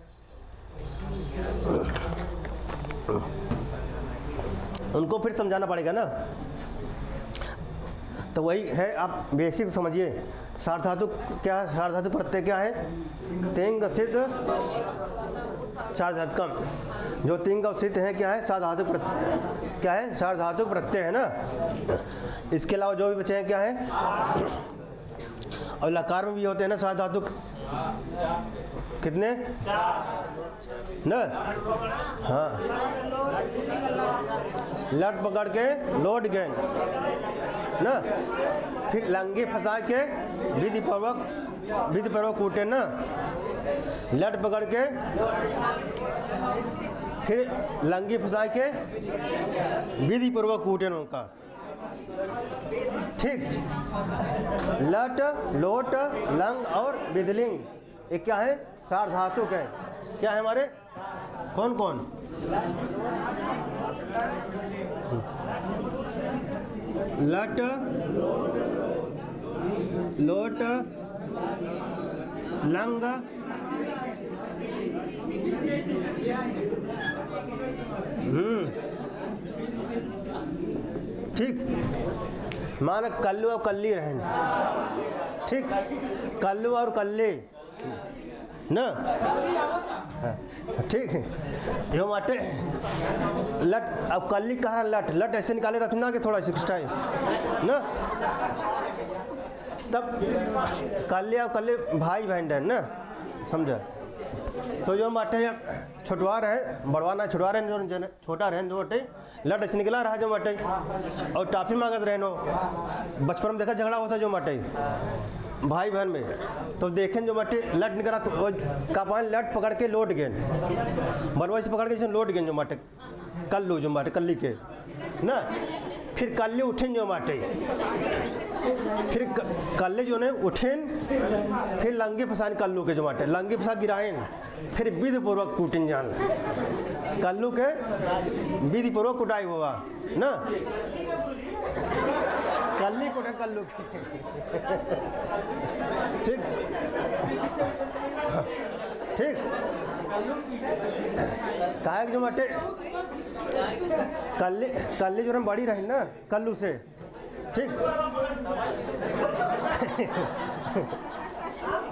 उनको फिर समझाना पड़ेगा ना। तो वही है, आप बेसिक समझिए। सार धातुक क्या है, सार धातुक प्रत्यय क्या है, तिंग सिद्ध सार धातुकम। जो तिंग और सिद्ध है क्या है, सार धातुक प्रत्यय, क्या है सार धातुक प्रत्यय है ना। इसके अलावा जो भी बचे हैं क्या है, और लकार में भी होते हैं ना सार धातुक, कितने ना, हाँ लट पकड़ के लोड गेन ना, फिर लंगी फंसा के विधि पूर्वक कूटे ना, लट पकड़ के फिर लंगी फंसा के विधि पूर्वक कूटन उनका। ठीक, लट लोट लंग और विधलिंग ये क्या है? सार्वधातुक है। क्या है हमारे? कौन कौन? लट लोट लंग ठीक, मान कल्लू और कल्ली रहें। ठीक, कल्लू और कल्ले ना। हाँ, ठीक है, यो माटे लट। अब कल्ली कहा लट, लट ऐसे निकाले रहते ना कि थोड़ा सा स्टाइल ना, तब कल्ले और कल्ले भाई बहन है ना, समझा। तो जो माटे छोटवा रहे, बड़वा ना छोटवा रहे, जो छोटा रहे जो मटे लट ऐसे निकला रहा जो मटे, और टाफी मांगत रहे नो। बचपन में देखा झगड़ा होता जो मटे भाई बहन में, तो देखें जो मटे लट निकला तो का पान लट पकड़ के लौट गए, बरवा से पकड़ के लौट गए जो मटे कल्लू जो माटे कल्ली के ना। फिर कल्ली उठें जो माटे, फिर कल्ले जो ने उठें, फिर लंगे फंसान कल्लू के जो माटे लंगे फंसा गिराएं, फिर विधि पूर्वक कूटिन जान कल्लू के विधि पूर्वक कुटाई हुआ ना। कल्ली कुटे कल्लू के ठीक ठीक, काहे जो माटे कल्ली जो बड़ी रही ना कल्लू से। ठीक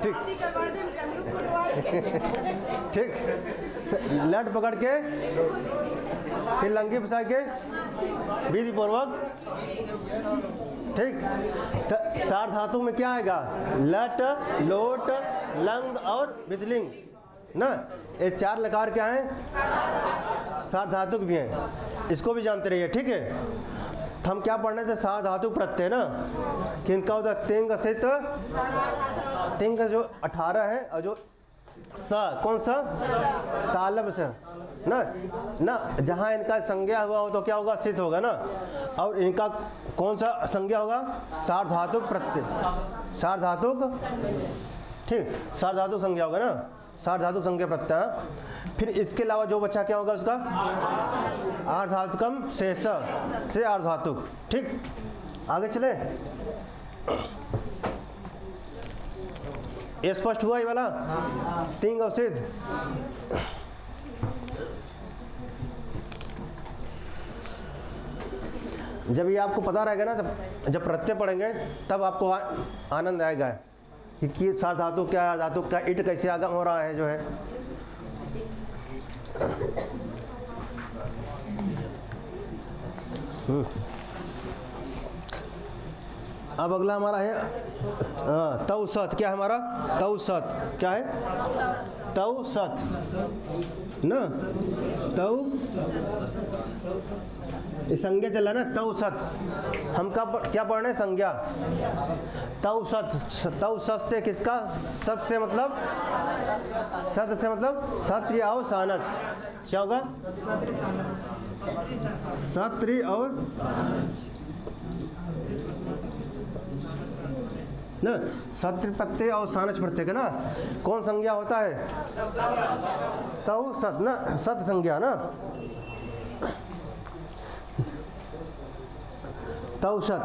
ठीक ठीक, लट पकड़ के फिर लंगी फंसा के विधि पूर्वक। ठीक, तो सार्वधातुक में क्या आएगा? लट लोट लंग और विधलिंग ना। ये चार लकार क्या हैं? सार्वधातुक भी हैं, इसको भी जानते रहिए। ठीक है, तो हम क्या पढ़ रहे थे? सार्वधातुक प्रत्यय ना, किनका होता है? तिंग सित, तिंग जो 18 है, और जो स कौन सा? तालब से ना ना, जहाँ इनका संज्ञा हुआ हो तो क्या होगा? सित होगा ना। और इनका कौन सा संज्ञा होगा? सार्वधातुक प्रत्यय, सार्वधातुक। ठीक, सार्वधातुक संज्ञा होगा ना, सार्वधातुक संज्ञा प्रत्यय। फिर इसके अलावा जो बच्चा क्या होगा उसका? आर्धातुकम शेष से आर्धातुक। ठीक, आगे चले। ये स्पष्ट हुआ ये वाला तिंग और सिद्ध। जब ये आपको पता रहेगा ना, तब जब प्रत्यय पढ़ेंगे तब आपको आनंद आएगा कि सार्वधातु क्या है, धातु क्या, इट कैसे आगम हो रहा है जो है। अब अगला हमारा है तौसत। क्या है हमारा? तौसत क्या है? तौसत ना, तौ संज्ञा चल रहा है ना, तौसत। हम क्या पढ़ रहे हैं? संज्ञा। तौसत, तौसत से किसका? सत से मतलब, सत से मतलब सत्रि और सानच। क्या होगा? सत्रि और ना, सत्र प्रत्यय और सानच प्रत्यय का ना कौन संज्ञा होता है? तौ सत ना, सत संज्ञा ना। तौ सत,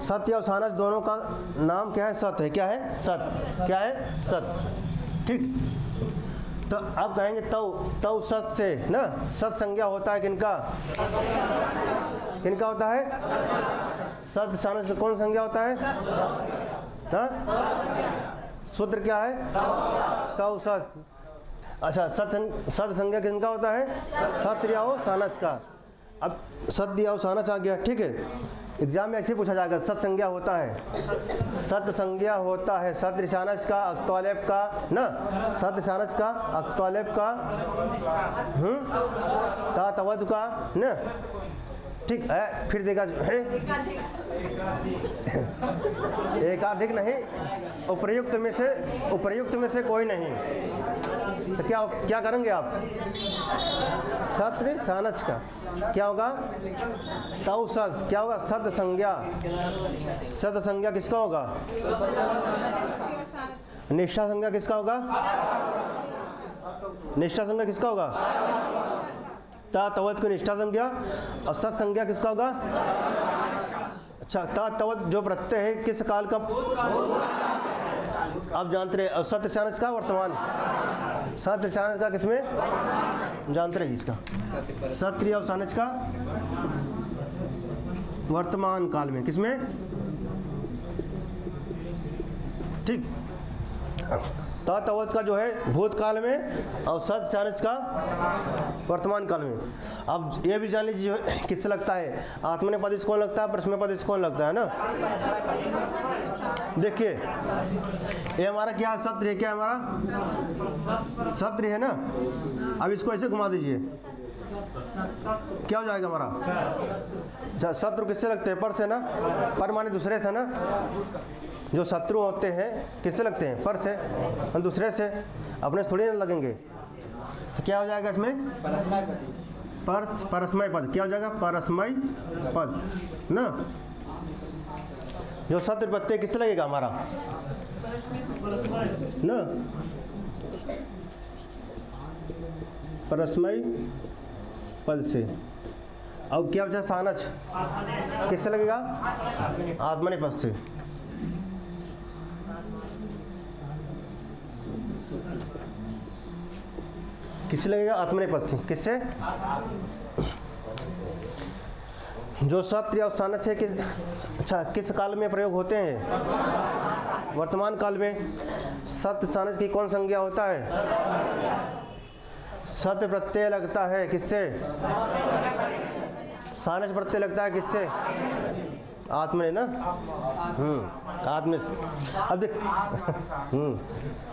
सत्य और सानच दोनों का नाम क्या है? सत है। क्या है? सत। क्या है? सत। ठीक, तो अब कहेंगे तौ, तौ सत से ना सत संज्ञा होता है किनका? किनका होता है? सत सानच का कौन संज्ञा होता है? हाँ, सूत्र क्या है? तौ सत। अच्छा, सत संज्ञा किनका होता है? सत दिया हो सानच का। अब सत दिया हो सानच आ गया। ठीक है, एग्जाम में ऐसे पूछा जाएगा, सत संज्ञा होता है, सत संज्ञा होता है, सत सानच का, अक्तवालेप का ना, सत सानच का, अक्तवालेप का, ता तवद का ना, ठीक है, फिर देगा जो है एकाधिक नहीं, उपर्युक्त में से कोई नहीं। तो क्या करेंगे आप? सत्र सानच का क्या होगा? तौ सद क्या होगा? सद संज्ञा किसका होगा? निष्ठा संज्ञा किसका होगा? निष्ठा संज्ञा किसका होगा? ता तवत की निष्ठा संज्ञा। और सत संज्ञा किसका होगा? अच्छा, ता तवत जो प्रत्यय है किस काल का? आप जानते रहे। और सत्य सानच का वर्तमान, सत्य सानच का किसमें जानते रहे? इसका सत्य और सानच का वर्तमान काल में, किसमें? ठीक, तवत का जो है भूतकाल में और सत सानच का वर्तमान काल में। अब ये भी जान लीजिए किससे लगता है? आत्मनेपद इसको कौन लगता है? परस्मैपद इसको कौन लगता है ना? देखिए ये हमारा क्या है? सत्र है। क्या है हमारा? सत्र है ना। अब इसको ऐसे घुमा दीजिए, क्या हो जाएगा हमारा? शत्रु किससे लगते हैं? पर से ना। पर माने दूसरे से ना। जो शत्रु होते हैं किससे लगते हैं? पर से। और दूसरे से, अपने से थोड़ी ना लगेंगे। तो क्या हो जाएगा इसमें? परस्मय पद। क्या हो जाएगा? परस्मय पद ना। जो शत्रु प्रत्यय किससे लगेगा हमारा ना? परस्मय पद से। अब क्या बचा? सानच किससे लगेगा? आत्मनेपद से। किससे लगेगा? आत्मनेपद से। किससे? जो सत्य और सानच है अच्छा किस काल में प्रयोग होते हैं? वर्तमान काल में। सत्य सानच की कौन संज्ञा होता है? सत्य प्रत्यय लगता है किससे? सानच प्रत्यय लगता है किससे? आत्मने ना। आत्म से। अब देख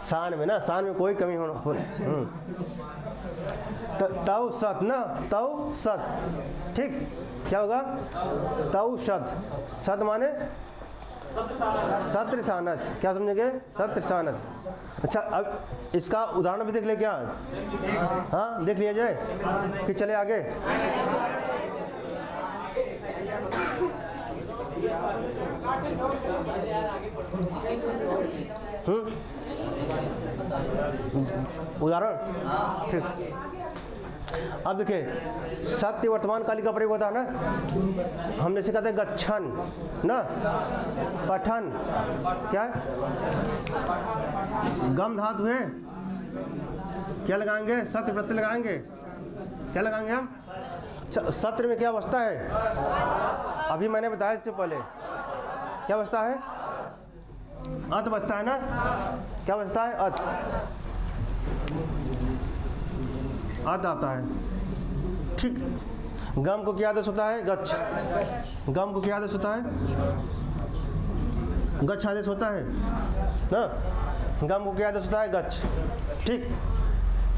सान में ना, सान में कोई कमी हो तौ सत ना, तौ सत। ठीक, क्या होगा? तौ सत। सत माने सत्र सानस। क्या समझेंगे? सत्र सानस। अच्छा, अब इसका उदाहरण भी देख ले क्या? हाँ, देख लिया जाए कि चले आगे? उदाहरण। ठीक, अब देखिए सत्य वर्तमान कालिक का प्रयोग होता है ना। हम जैसे कहते हैं गच्छन ना, पठन। क्या है? गम धातु है, क्या लगाएंगे? सत्य प्रत्यय लगाएंगे। क्या लगाएंगे हम? सत्र में क्या बचता है? अभी मैंने बताया इसके पहले क्या बचता है? अत बचता है ना। क्या बचता है? अत। अत आता है। ठीक, गम को क्या आदेश होता है? गच्छ। गम को क्या आदेश होता है? गच्छ आदेश होता है ना। गम को क्या आदेश होता है? गच्छ। ठीक,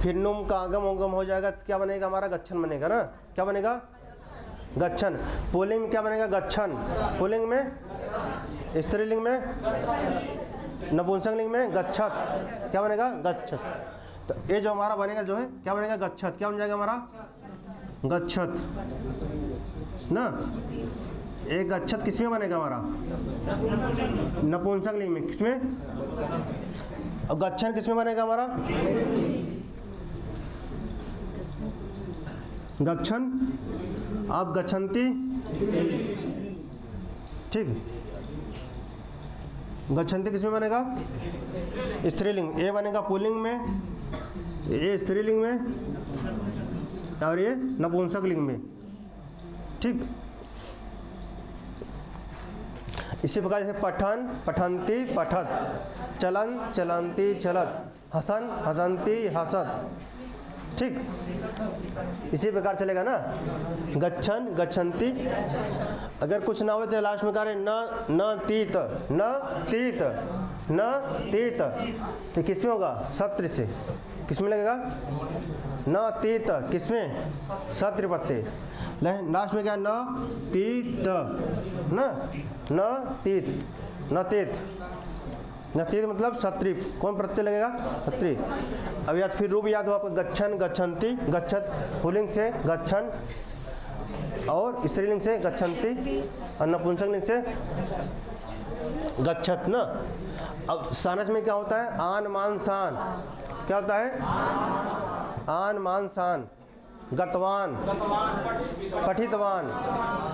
फिर नुम का आगम उगम हो जाएगा, क्या बनेगा हमारा? गच्छन बनेगा ना। क्या बनेगा? गच्छन। पुल्लिंग में क्या बनेगा? गच्छन। पुल्लिंग में, स्त्रीलिंग में, नपुंसक लिंग में गच्छत। क्या बनेगा? गच्छत। तो ये जो हमारा बनेगा जो है क्या बनेगा? गच्छत। क्या बन जाएगा हमारा? गच्छत ना। एक गच्छत किसमें बनेगा हमारा? नपुंसक लिंग में। किसमें? और गच्छन किसमें बनेगा हमारा? गच्छन। आप गच्छन्ति। ठीक, गच्छन्ति किसमें बनेगा? स्त्रीलिंग। ये बनेगा पुल्लिंग में, ये स्त्रीलिंग में और ये नपुंसक लिंग में। ठीक, इसी प्रकार से पठन, पठन्ति, पठत, चलन, चलन्ति, चलत, हसन, हसन्ति, हसत। ठीक, इसी प्रकार चलेगा ना। गच्छन, गच्छन्ति। अगर कुछ ना हो तो लास्ट में कह रहे न तीत, न तीत, न तीत। तो किसमें होगा? सत्र से। किसमें लगेगा? न तीत। किसमें? सत्र प्रत्यय। लास्ट में क्या न तीत न न तीत न तीत न तीत मतलब सत्री। कौन प्रत्यय लगेगा? सत्री। अब याद फिर रूप याद हो आपको, गच्छन गच्छन्ति, गच्छत पुल्लिंग से गच्छन और स्त्रीलिंग से गच्छन्ति और नपुंसकलिंग से गच्छत न। अब सानस में क्या होता है? आन मान शान। क्या होता है? आन मान शान। गतवान पठितवान।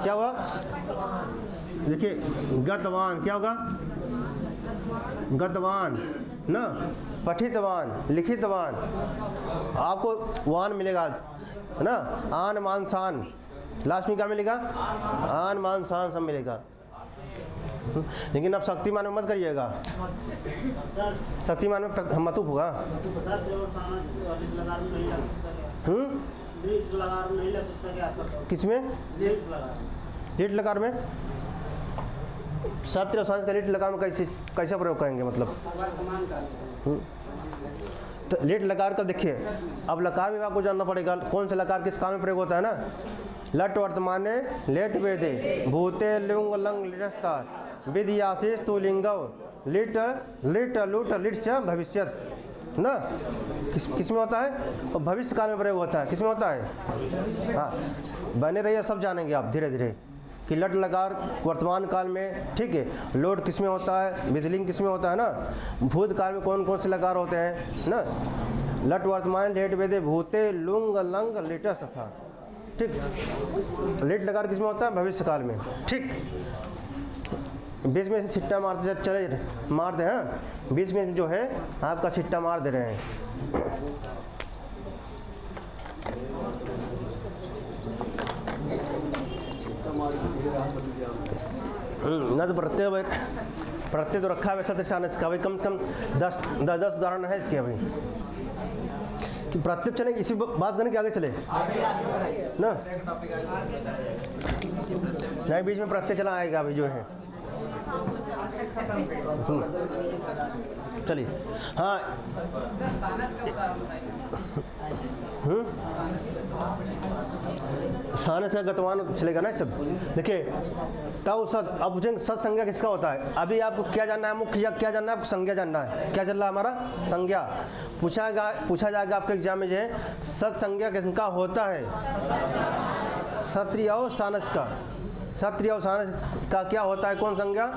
क्या हुआ? देखिए गतवान क्या होगा? गतवान न, पठितवान लिखितवान। आपको वान मिलेगा है ना, आन मान शान। लास्ट में क्या मिलेगा? आन मान शान सब मिलेगा। लेकिन आप शक्तिमान में मत करिएगा, शक्तिमान में मतुप होगा। किसमें? लीट लकार में। सत्य और सांस का लीट लकार में कैसे प्रयोग करेंगे मतलब? तो लीट लकार का देखिए, अब लकार में आपको जानना पड़ेगा कौन सा लकार किस काम में प्रयोग होता है ना। लट वर्तमाने लेट वेदे भूते लिंग लंग लिटस्ता विद्याशीष तु लिंगव लिट लिट लुट लिट च भविष्यत ना। किस में होता है? और भविष्य काल में प्रयोग होता है। किस में होता है? हाँ, बने रहिए, सब जानेंगे आप धीरे धीरे कि लट लकार वर्तमान काल में, ठीक है। लोट किस में होता है? विधिलिंग किस में होता है ना। भूत काल में कौन कौन से लकार होते हैं ना। लट वर्तमान लेट वेदे भूते लुंग लंग लिटस था, ठीक। लेट लकार किस में होता है? भविष्य काल में, ठीक। बीच में से छिट्टा मारते चले मारते हैं, बीच में जो है आपका छिट्टा मार दे रहे हैं। न तो प्रत्यय तो रखा है वैसा दशानच का भाई, कम से कम 10 उदाहरण है इसके अभी कि प्रत्यय चलेंगे। इसी बात करने के आगे चले ना, नहीं बीच में प्रत्यय चला आएगा अभी जो है। चलिए हाँ, साने से गतवान चलेगा ना सब। देखिए तब सत, अब पूछेंगे सत संज्ञा किसका होता है। अभी आपको क्या जानना है? मुख्य या क्या जानना है? आपको संज्ञा जानना है। क्या चल रहा है हमारा? संज्ञा। पूछा जाएगा आपके एग्जाम में जो है सत संज्ञा किसका होता है? क्षत्रिय और सानस का। क्षत्रिय और सानस का क्या होता है? कौन संज्ञा?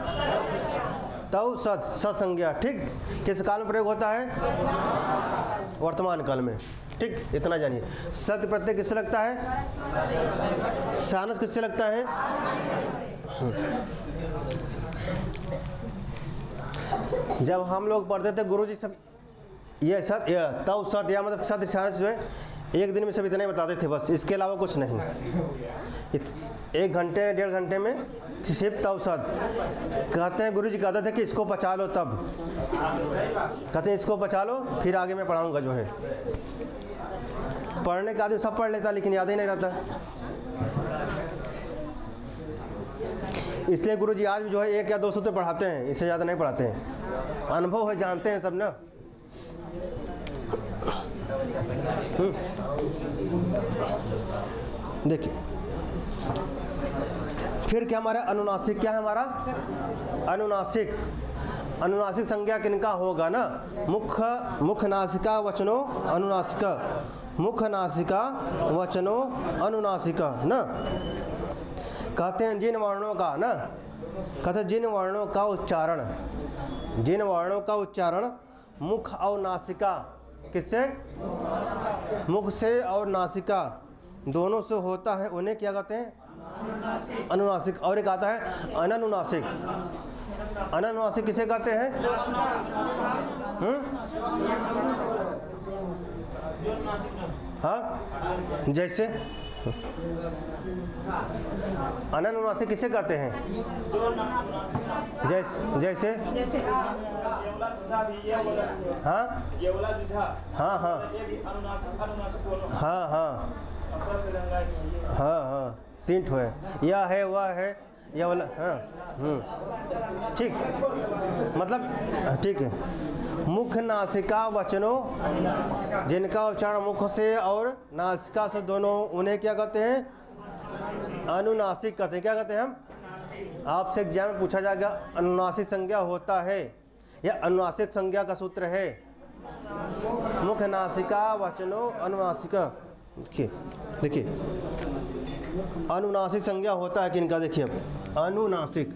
तव सत संज्ञा, ठीक। किस काल में प्रयोग होता है? वर्तमान काल में, ठीक। इतना जानिए। सत्य प्रत्यय किससे लगता है? सानस किससे लगता है? जब हम लोग पढ़ते थे गुरुजी सब ये सत्य तव सत्य या मतलब सत्य सानस जो है एक दिन में सब इतना ही बताते थे बस, इसके अलावा कुछ नहीं। 1 घंटे 1.5 घंटे में सिर्फ तव सत्य कहते हैं। गुरुजी कहते थे कि इसको पचा लो, तब कहते हैं इसको पचा लो, फिर आगे मैं पढ़ाऊंगा जो है। पढ़ने का आदमी सब पढ़ लेता लेकिन याद ही नहीं रहता। इसलिए गुरुजी आज भी जो है 1 या 2 सूत्र पढ़ाते हैं, इससे ज़्यादा नहीं पढ़ाते हैं। अनुभव है, जानते हैं सब ना। देखिए फिर क्या हमारा अनुनासिक, क्या है हमारा? अनुनासिक। अनुनासिक संज्ञा किनका होगा ना? मुख नासिका वचनो अनुनासिका, मुख नासिका वचनो अनुनासिका ना। कहते हैं जिन वर्णों का ना, कहते हैं जिन वर्णों का उच्चारण, जिन वर्णों का उच्चारण मुख और नासिका किससे? मुख से और नासिका दोनों से होता है, उन्हें क्या कहते हैं? अनुनासिक। और एक आता है अननुनासिक। अननुनासिक किसे कहते हैं? हाँ, जैसे अननुनासिक किसे कहते हैं? जैसे हाँ हाँ हाँ हाँ हाँ हाँ हाँ 3 ठो है, या है वह है या वाला। हाँ ठीक, मतलब ठीक है। मुख नासिका वचनों जिनका उच्चारण मुख से और नासिका से दोनों, उन्हें क्या कहते हैं? अनुनासिक कहते हैं। क्या कहते हैं हम? आपसे एग्जाम में पूछा जाएगा अनुनासिक संज्ञा होता है या अनुनासिक संज्ञा का सूत्र है मुख नासिका वचनो अनुनासिका। देखिए अनुनासिक संज्ञा होता है किनका? देखिए अब अनुनासिक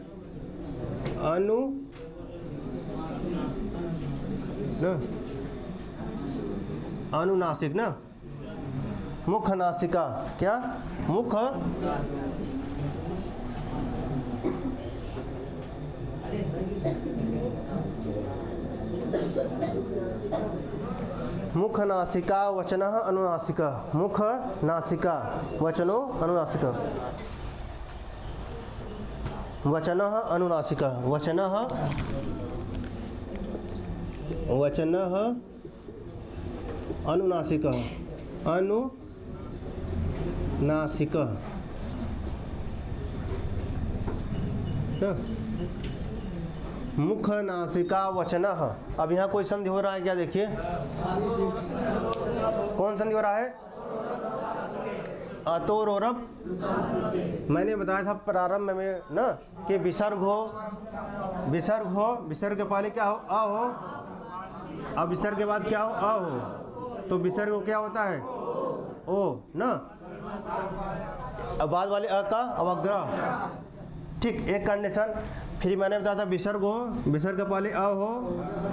अनुनासिक ना मुख नासिका। क्या? मुख मुख नासिका वचनः अनुनासिका। मुख नासिका वचनो अनुनासिका। वचनः अनुनासिका। वचनः अनुनासिका। अनुनासिका। मुख नासिका वचनः। अब यहाँ कोई संधि हो रहा है क्या? देखिए कौन संधि हो रहा है? अतोर और अब। मैंने बताया था प्रारंभ में ना कि विसर्ग हो, विसर्ग के पहले क्या हो? अ हो। अब विसर्ग के बाद क्या हो? अ हो। तो विसर्ग को क्या होता है? ओ ना। अब बाद वाले अ का अवग्रह। ठीक, एक कंडीशन फिर मैंने बताया था विसर्ग हो, विसर्ग के पहले अ हो,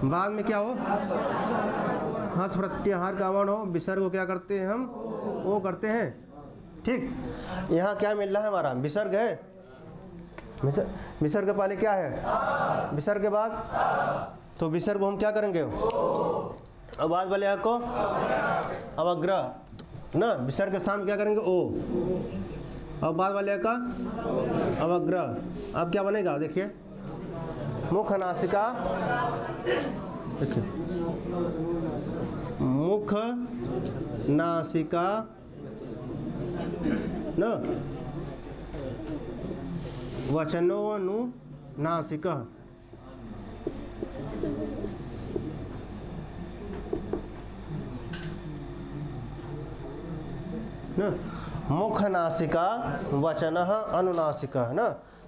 बाद में क्या हो? हंस प्रत्याहार का वर्ण हो। विसर्ग को क्या करते हैं हम? वो करते हैं। ठीक, यहाँ क्या मिल रहा है हमारा? विसर्ग है। विसर्ग के पहले क्या है? विसर्ग के बाद तो विसर्ग को हम क्या करेंगे? अब बाद वाले अ को अवग्रह ना। विसर्ग के स्थान क्या करेंगे? ओ। अब बाद वाले का अवग्रह। अब क्या बनेगा? देखिए मुख नासिका। देखिए मुख नासिका न वचनो अनुनासिका। न मुख नासिका वचनः अनुनासिका है ना।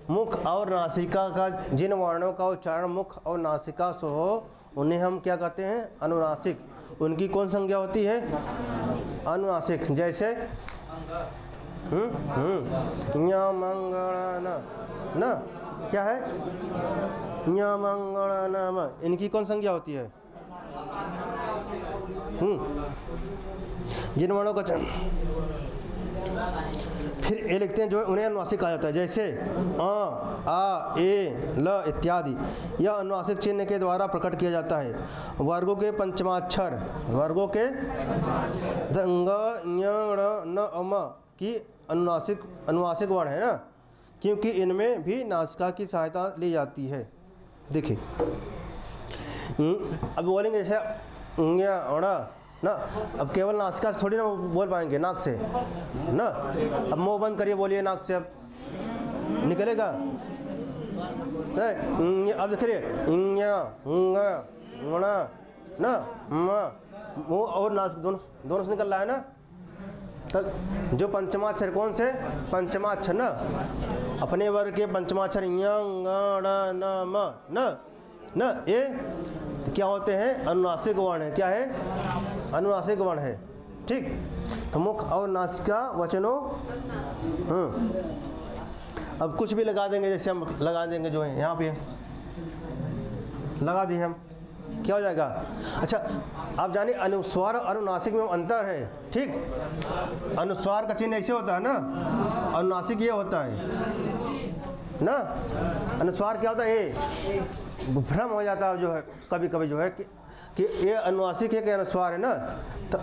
मुख और नासिका का जिन वर्णों का उच्चारण मुख और नासिका से हो उन्हें हम क्या कहते हैं? अनुनासिक। उनकी कौन संज्ञा होती है? अनुनासिक। जैसे मंगल न क्या है? मंगल नम। इनकी कौन संज्ञा होती है? जिन वर्णों का फिर ए लिखते हैं जो उन्हें अनुनासिक कहा जाता है। जैसे अ, आ, ए, ल इत्यादि यह अनुनासिक चिन्ह के द्वारा प्रकट किया जाता है। वर्गों के पंचमाक्षर, वर्गों के ङ, ञ, न, अम की अनुनासिक वर्ण है ना, क्योंकि इनमें भी नासिका की सहायता ली जाती है। देखिए अब बोलेंगे जैसे ना, अब केवल नासिका से थोड़ी ना बोल पाएंगे, नाक से ना। अब मुंह बंद करिए, बोलिए नाक से, अब निकलेगा नहीं। अब देखिए ना मुंह और नाक दोनों से निकल रहा है ना। तब जो पंचमाक्षर कौन से? पंचमाक्षर ना, अपने वर्ग के पंचमाक्षर न ये क्या होते हैं? अनुनासिक वर्ण है। क्या है? अनुनासिक वर्ण है। ठीक, तो मुख और नासिका वचनों। अब कुछ भी लगा देंगे, जैसे हम लगा देंगे जो है यहाँ पे लगा दिए हम, क्या हो जाएगा? अच्छा, आप जानिए अनुस्वार और अनुनासिक में अंतर है। ठीक, अनुस्वार का चिन्ह ऐसे होता है ना, अनुनासिक ये होता है ना। अनुस्वार क्या होता है? ये भ्रम हो जाता है जो है कभी कभी जो है कि ये अनुनासिक है कि अनुस्वार है ना। तो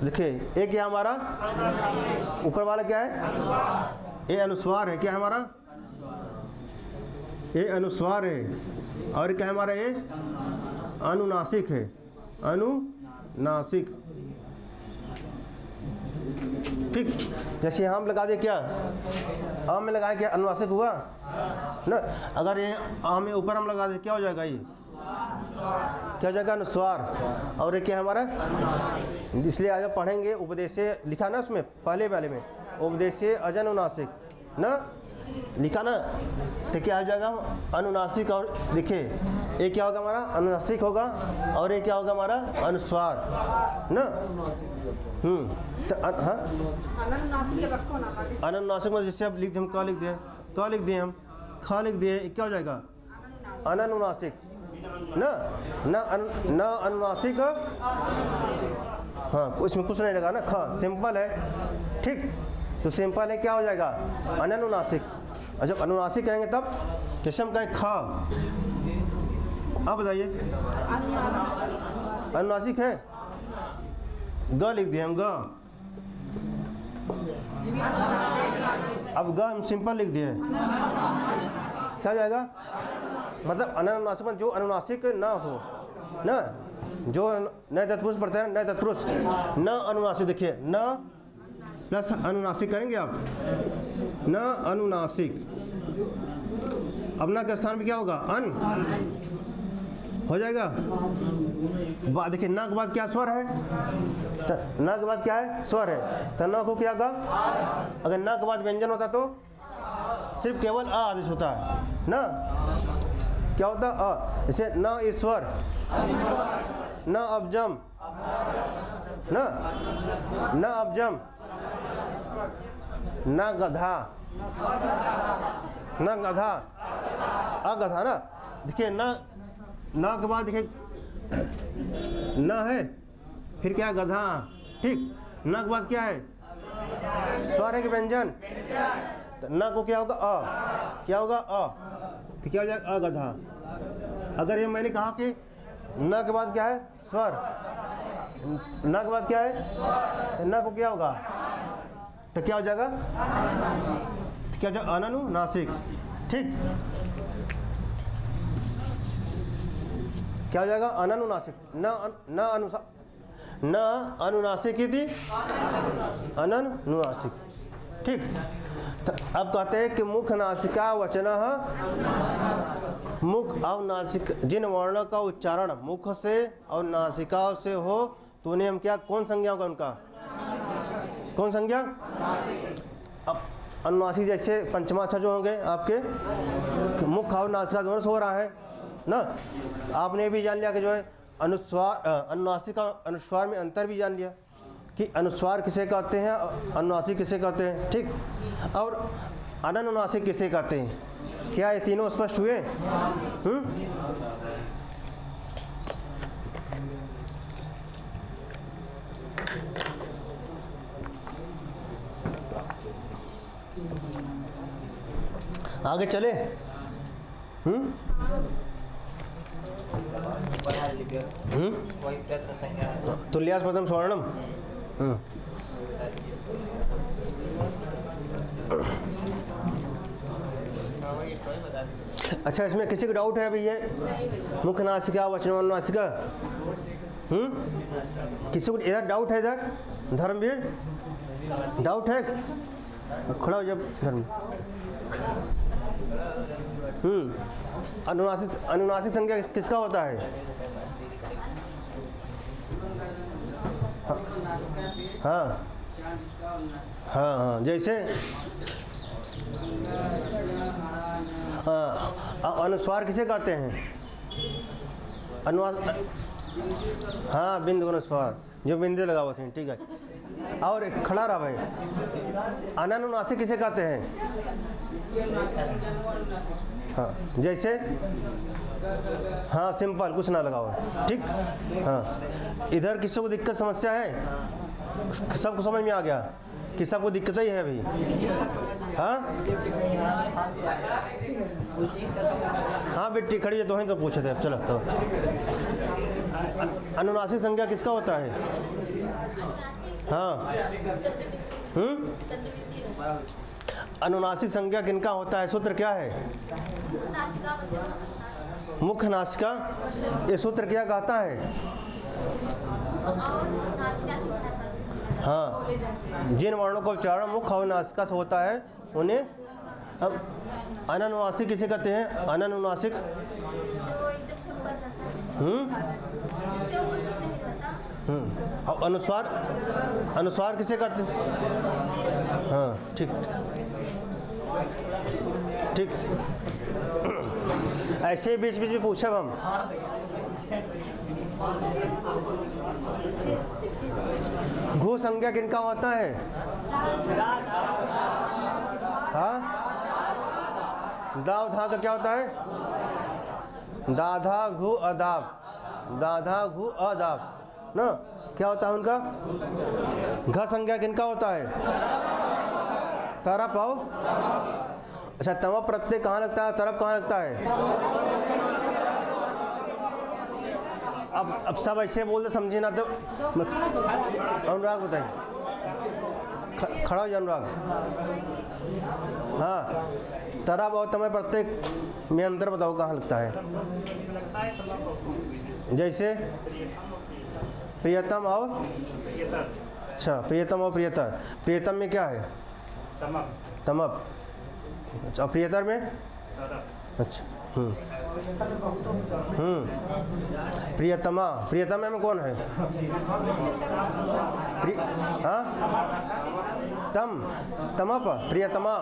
देखिए एक क्या हमारा ऊपर वाला क्या है? ये अनुस्वार है। क्या है हमारा? ये अनुस्वार है। और क्या है हमारा? ये अनुनासिक है। अनुनासिक। ठीक, जैसे हम लगा दे क्या आम में लगाए, क्या अनुनासिक हुआ ना। अगर ये आम में ऊपर हम लगा दे क्या हो जाएगा? ये क्या हो जाएगा? अनुस्वार। और ये क्या हमारा? इसलिए आगे पढ़ेंगे उपदेशे लिखा ना उसमें पहले वाले में, उपदेशे अजनुनासिक। ना, लिखा ना, तो क्या हो जाएगा अनुनासिक। और देखिए ये क्या होगा हमारा अनुनासिक होगा और ये क्या होगा हमारा अनुस्वार ना। तो हाँ अनुनासिक में जैसे अब लिख दिए हम क लिख दिए, क लिख दिए हम, ख लिख दिए, क्या हो जाएगा अननुनासिक ना, न अनुनासिक। हाँ इसमें कुछ नहीं लगा ना, ख सिंपल है, ठीक। तो सिंपल है क्या हो जाएगा अननुनासिक। और जब अनुनासिक कहेंगे तब जैसे हम कहें ख, अब बताइए अनुनासिक है, ग लिख दिए हम ग। अब ग हम सिंपल लिख दिए, क्या हो जाएगा मतलब अननुनासिक जो अनुनासिक ना हो ना, जो नए तत्पुरुष पढ़ते हैं नए तत्पुरुष न अनुनासिक। देखिए न प्लस अनुनासिक करेंगे आप, न अनुनासिक। अब न के स्थान पे क्या होगा अन हो जाएगा। देखिए न के बाद क्या स्वर है, तो न के बाद क्या है स्वर है, तो न को क्या होगा, अगर न के बाद व्यंजन होता तो सिर्फ केवल अ आदेश होता है ना, क्या होता अ। जैसे न ईश्वर, न अब्जम ना, न अब्जम, न गधा, न गधा, अगधा ना। देखिए न के बाद देखिए न है, फिर क्या है गधा, ठीक। न के बाद क्या है स्वर है कि व्यंजन, तो न को क्या होगा अ, क्या होगा अ, तो क्या हो जाएगा अगधा। अगर ये मैंने कहा कि न के बाद क्या है स्वर, न के बाद क्या है न को क्या होगा, तो क्या हो जाएगा, तो क्या हो जाएगा अननुनासिक, ठीक। क्या हो जाएगा अननुनासिक, न अनुनासिक थी अननुनासिक, ठीक। तो अब कहते हैं कि मुख नासिका वचनः, मुख और नासिक जिन वर्णों का उच्चारण मुख से और नासिका से हो तो उन्हें हम क्या कौन संज्ञा होगा उनका, कौन संज्ञा। अब अनुनासिक जैसे पंचमाक्षर जो होंगे आपके मुख और नासिका दोनों से हो रहा है ना। आपने भी जान लिया कि जो है अनुस्वार अनुनासिक और अनुस्वार में अंतर भी जान लिया कि अनुस्वार किसे कहते हैं, अनुनासिक किसे कहते हैं, ठीक। और अननुनासिक किसे कहते हैं। क्या ये तीनों स्पष्ट हुए? आगे चले। तुल्यास प्रथम स्वर्णम। अच्छा इसमें किसी को डाउट है भैया, मुख नासिका वचन नासिका, किसी को इधर डाउट है? इधर धर्मवीर डाउट है? खड़ा हो जब धर्म। अनुनासिक संज्ञा किसका होता है? हाँ हाँ हाँ जैसे अनुस्वार किसे कहते हैं? हाँ बिंदु अनुस्वार जो बिंदु लगा हुआ थे, ठीक है। और एक खड़ा रहा भाई, अननुनासिक किसे कहते हैं? हाँ जैसे हाँ सिंपल कुछ ना लगा हुआ, ठीक। हाँ इधर किसी को दिक्कत समस्या है? सबको समझ में आ गया कि सबको दिक्कत ही है भाई? हाँ हाँ बेटी खड़ी है तो वहीं तो पूछे थे। अब चलो तो अनुनासिक संज्ञा किसका होता है? हाँ अनुनासिक संज्ञा किनका होता है? सूत्र क्या है? मुख नासिका। ये सूत्र क्या कहता है? हाँ जिन वर्णों का उच्चारण मुख और नासिका से होता है उन्हें अब अननुनासिक किसे कहते हैं? अननुनासिक। और अनुस्वार, अनुस्वार किसे कहते हैं? हाँ ठीक। ठीक। ऐसे ही बीच बीच में पूछब हम। घू संज्ञा किनका होता है? हाँ, दाव धा का क्या होता है? दाधा घू अदाब, दाधा घू अदाब ना, क्या होता है उनका? घ संज्ञा किनका होता है? तरफ आओ। अच्छा, तम प्रत्यय कहाँ लगता है, तरफ कहाँ लगता है? अब सब ऐसे बोल दे, समझे ना तो अनुराग बताइए, खड़ा हो जाए अनुराग। हाँ, तरफ और तम प्रत्यय में अंतर बताओ कहाँ लगता है? जैसे प्रियतम और, अच्छा प्रियतम और प्रियतर। प्रियतम में क्या है? तमप। अच्छा, प्रियतर में? अच्छा, प्रियतमा। प्रियतमा में कौन है? हाँ, तम, तमप, प्रियतमा।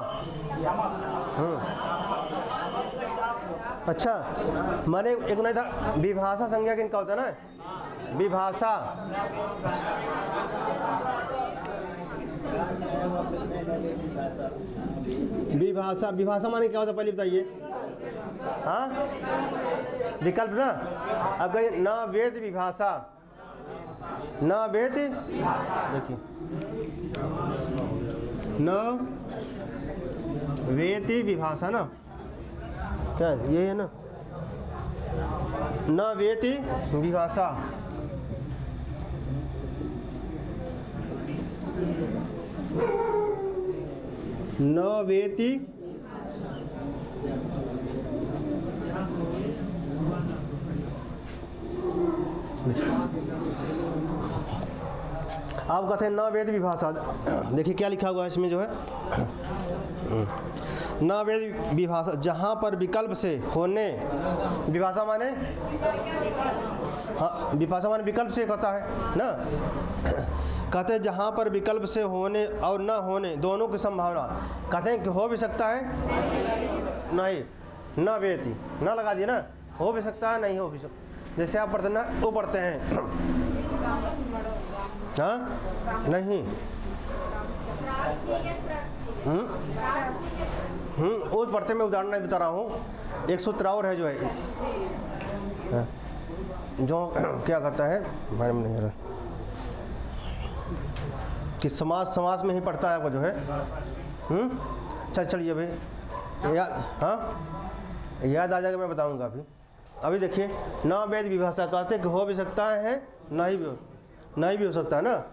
अच्छा, मैंने एक नहीं था, विभाषा संज्ञा किनका होता है ना? विभाषा। विभाषा, विभाषा माने क्या होता है पहले बताइए? हाँ, विकल्प ना। अब कहिए न वेद विभाषा, न वेद, देखिए न वेति विभाषा ना, क्या ये है ना? न वेति विभाषा। न वेति आप कहते हैं न वेद विभाषा। देखिए क्या लिखा हुआ है इसमें जो है, न वेद विभाषा, जहाँ पर विकल्प से होने, विभाषा माने, हाँ विभाषा माने विकल्प से कहता है ना। कहते हैं जहाँ पर विकल्प से होने और न होने दोनों की संभावना, कहते हैं कि हो भी सकता है, नहीं, न वेति न लगा दिए ना, हो भी सकता है, नहीं हो भी सकता। जैसे आप पढ़ते ना, वो पढ़ते हैं, हाँ नहीं, वो पढ़ते मैं उदाहरण नहीं बता रहा हूँ। एक सूत्र और है जो है, जो क्या कहता है मैडम नहीं रहा कि समाज में ही पढ़ता है आपको जो है। चलिए भाई याद, हाँ याद आ जाएगा, मैं बताऊंगा अभी देखिए, न वेद विभाषा कहते हैं कि हो भी सकता है, नहीं भी हो सकता है ना।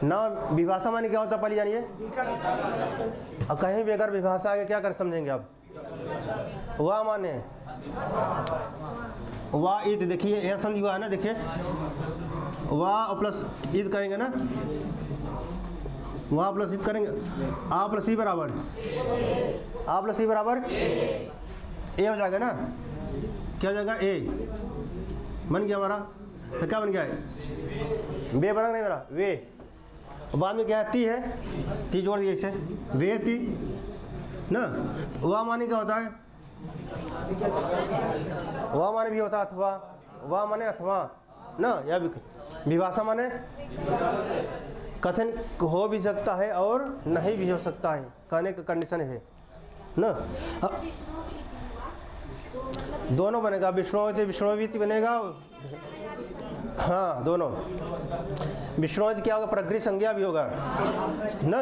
न विभाषा माने क्या होता है पहले जानिए। और कहीं भी अगर विभाषा आगे क्या कर समझेंगे आप? वाह माने, वाह ईद, देखिए यह संधि हुआ है ना, देखिए वाह और प्लस ईद करेंगे ना, वाह प्लस ईद करेंगे, आ प्लस ई बराबर, आ प्लस ई बराबर ए हो जाएगा ना। क्या हो जाएगा? ए बन गया हमारा, तो क्या बन गया है? बे बना नहीं मेरा, वे। बाद में क्या है? ती है, ती जोड़ दिए इसे, वे ती ना। वाह माने क्या होता है? वाह माने भी होता है अथवा, वाह माने अथवा ना, या विभाषा माने कथन हो भी सकता है और नहीं भी हो सकता है, कहने का कंडीशन है ना। दोनों बनेगा, विष्णुवित बनेगा, हाँ दोनों। विष्णुवित क्या होगा? प्रगृह संज्ञा भी होगा ना,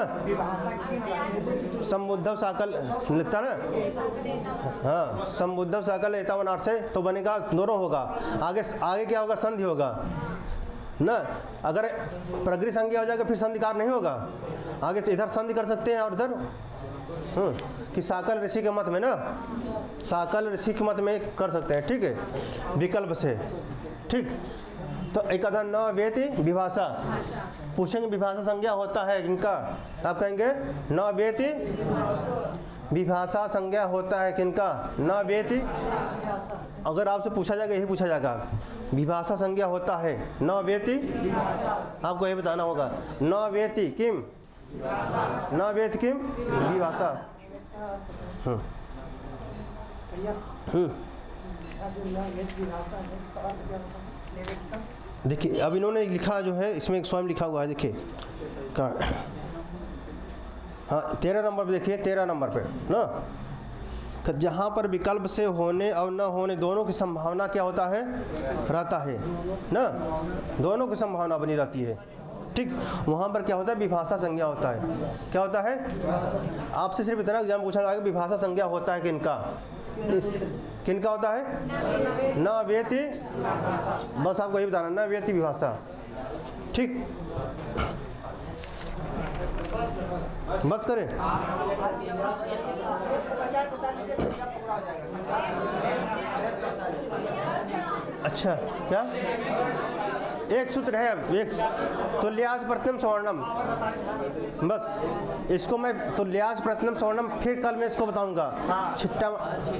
संबुद्धव साकल लिखता ना, हाँ संबुद्धव साकल लेता वन से, तो बनेगा दोनों होगा। आगे क्या होगा? संधि होगा ना। अगर प्रगृह संज्ञा हो जाएगा फिर संधिकार नहीं होगा, आगे से इधर संधि कर सकते हैं और इधर कि साकल ऋषि के मत में ना, साकल ऋषि के मत में कर सकते हैं, ठीक है, विकल्प से, ठीक। तो एक अदर न वेति विभाषा, पूछेंगे विभाषा संज्ञा होता है किनका? आप कहेंगे न वेति विभाषा संज्ञा होता है किनका? न वेति। अगर आपसे पूछा जाएगा, यही पूछा जाएगा, विभाषा संज्ञा होता है न वेति, आपको यही बताना होगा, न वेति किम, न वेति किम विभाषा। देखिए अब इन्होंने लिखा जो है इसमें स्वयं लिखा हुआ है, देखिए कहाँ, हाँ 13 नंबर पे देखिए, 13 नंबर पे ना, जहाँ पर विकल्प से होने और न होने दोनों की संभावना क्या होता है, रहता है ना, दोनों की संभावना बनी रहती है, ठीक। वहाँ पर क्या होता है, विभाषा संज्ञा होता है। क्या होता है, आपसे सिर्फ इतना एग्जाम पूछा गया कि विभाषा संज्ञा होता है किनका, किनका होता है, न वेति, बस आपको यही बताना, न वेति विभाषा, ठीक। बस करें, अच्छा क्या एक सूत्र है, अब एक तुल्यास प्रथम स्वर्णम, बस इसको मैं तुल्यास प्रथम स्वर्णम फिर कल मैं इसको बताऊंगा, छिट्टा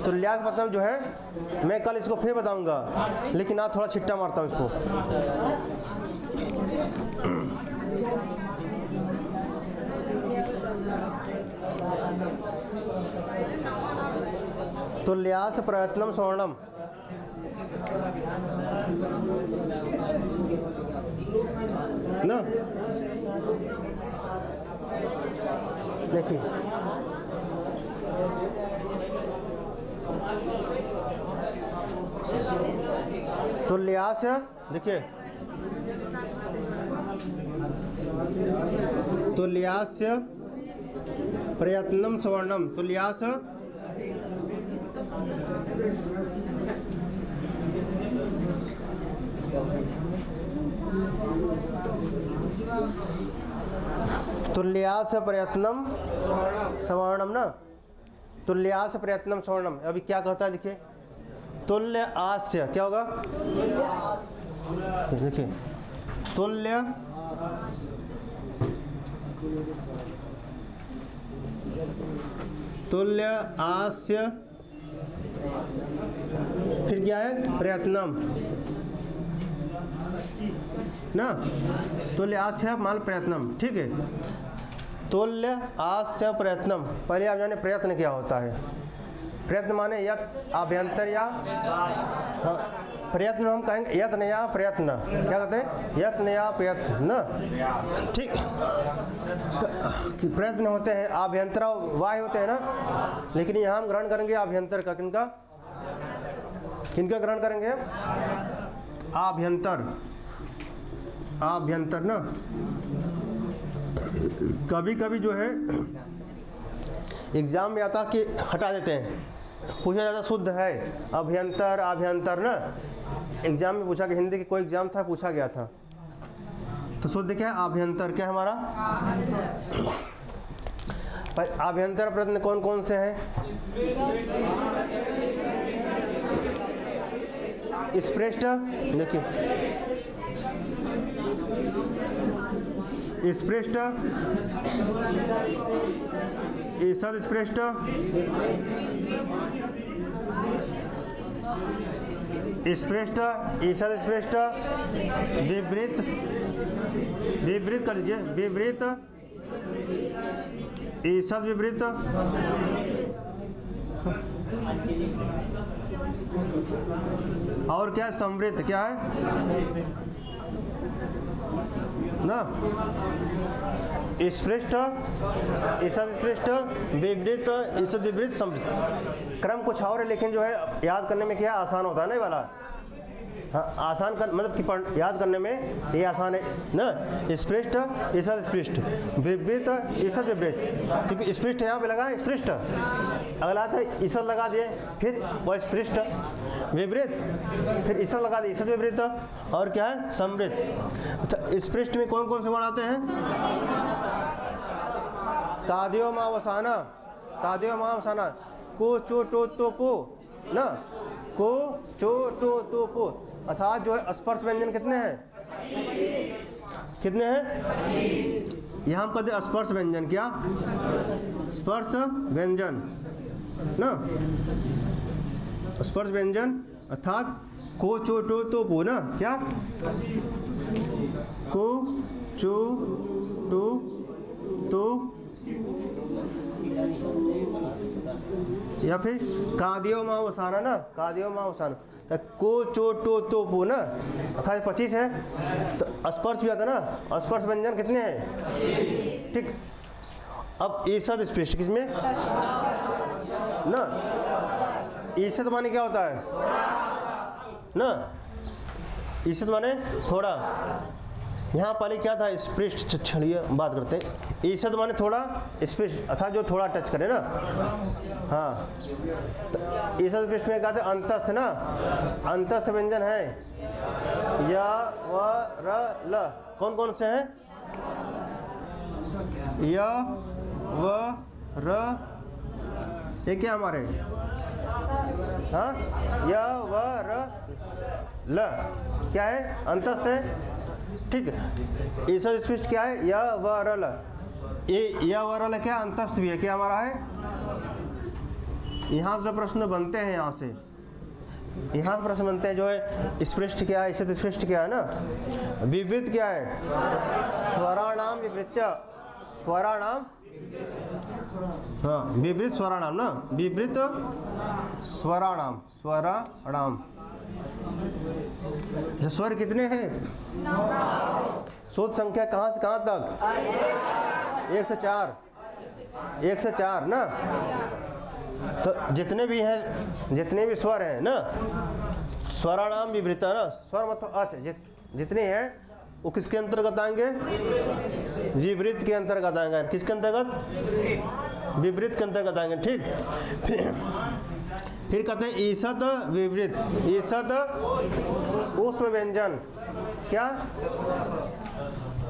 तुल्यास प्रथम जो है मैं कल इसको फिर बताऊंगा, लेकिन आज थोड़ा छिट्टा मारता हूँ इसको। तुल्यास प्रयत्नम स्वर्णम, ना देखिए तुल्यास, देखिए तुल्यास्य प्रयत्नम स्वर्णम, तुल्यास तुल्यास प्रयत्नम स्वर्णम ना, तुल्यास प्रयत्नम स्वर्णम। अभी क्या कहता है देखिए, तुल्य आस्य क्या होगा, देखिए तुल्य तुल्य आस्य, फिर क्या है प्रयत्नम ना, तुल्य आस्य माल प्रयत्नम, ठीक है। तुल्य आस्य प्रयत्नम, पहले आप जाने प्रयत्न क्या होता है, प्रयत्न माने यत् आभ्यंतर या, हाँ प्रयत्न हम कहेंगे यत्न या प्रयत्न, क्या कहते हैं यत्न या प्रयत्न, ठीक। तो प्रयत्न होते हैं आभ्यंतर वाय होते हैं ना, लेकिन यहाँ हम ग्रहण करेंगे आभ्यंतर का, किनका किनका ग्रहण करेंगे, आभ्यंतर, आभ्यंतर ना। कभी कभी जो है एग्जाम में आता कि हटा देते हैं, पूछा जाता शुद्ध है अभ्यंतर आभ्यंतर ना, एग्जाम में पूछा कि हिंदी की कोई एग्जाम था पूछा गया था, तो शुद्ध क्या है आभ्यंतर, क्या है हमारा, पर आभ्यंतर प्रश्न कौन कौन से हैं, स्पृष्ट, देखिए स्पृष्ट, ईषद स्पृष्ट, स्पृष्ट, ईषद स्पृष्ट, विवृत, विवृत कर लीजिए, विवृत, ईषद विवृत, और क्या है संवृत, क्या है ना, स्पृष्ट, ईषद स्पृष्ट, विवृत, ईषद विवृत, संवृत। क्रम कुछ और है लेकिन जो है याद करने में क्या आसान होता है ना ये वाला, हाँ आसान कर मतलब कि याद करने में ये आसान है ना, स्पृष्ट, ईषद स्पृष्ट, विवृत, ईषद विवृत, क्योंकि स्पृष्ट यहाँ पे लगा है स्पृष्ट, अगला था ईषद लगा दिए, फिर वह स्पृष्ट, विवृत, फिर ईषद लगा दिए, ईषद विवृत, और क्या है संवृत। अच्छा स्पृष्ट में कौन कौन से वर्ण आते हैं, काद्योमावसाना, काद्योमावसाना, को चो टो तो पो ना, को चो टो तो पो, अर्थात जो है स्पर्श व्यंजन कितने हैं, कितने हैं, यहाँ हम कहते हैं स्पर्श व्यंजन, क्या स्पर्श व्यंजन ना, स्पर्श व्यंजन अर्थात को चो टो तो पो ना, क्या को चो टो तो या फिर कादियो माँ वसाना ना, कादियो माँ वसाना, तो को चो टो तो पो ना, अर्थात 25 है। तो स्पर्श भी आता ना, स्पर्श व्यंजन कितने हैं? ठीक। अब ईसद स्पृष्ट किसमें ना, ईसद माने क्या होता है ना, ईसद माने थोड़ा। यहाँ पहले क्या था? स्पृष्ट। चलिए बात करते हैं। ईसद माने थोड़ा, स्पृष्ट अर्थात जो थोड़ा टच करे ना। हाँ, तो ईसद स्पृष्ट में क्या था? अंतस्थ ना, अंतस्थ व्यंजन है या व र ल। कौन कौन से हैं? या व र, ये क्या हमारे? हाँ, या व र ल क्या है? अंतस्थ है। ठीक है। ईसद स्पृष्ट क्या है? या व र ल। ये या व र ल क्या? अंतस्थ भी है। क्या हमारा है? यहाँ से प्रश्न बनते हैं, यहाँ से प्रश्न बनते हैं जो है स्पृष्ट क्या है, ईसद स्पृष्ट क्या है ना। विवृत क्या है? स्वराणाम विवृत्य, स्वराणाम, हाँ विवृत स्वराणाम ना, विवृत स्वराणाम, स्वराणाम। स्वर कितने हैं? शोध संख्या कहाँ से कहाँ तक? 1 से 4, 1 से 4 ना। तो जितने भी हैं, जितने भी स्वर हैं ना, स्वराणाम विवृत ना, स्वर मतलब अच्छा जितने हैं वो किसके अंतर्गत आएंगे? विवृत के अंतर्गत आएंगे। किसके अंतर्गत? विवृत के अंतर्गत आएंगे। ठीक। फिर कहते हैं ईसद विवृत, ईसद ऊष्म व्यंजन। क्या?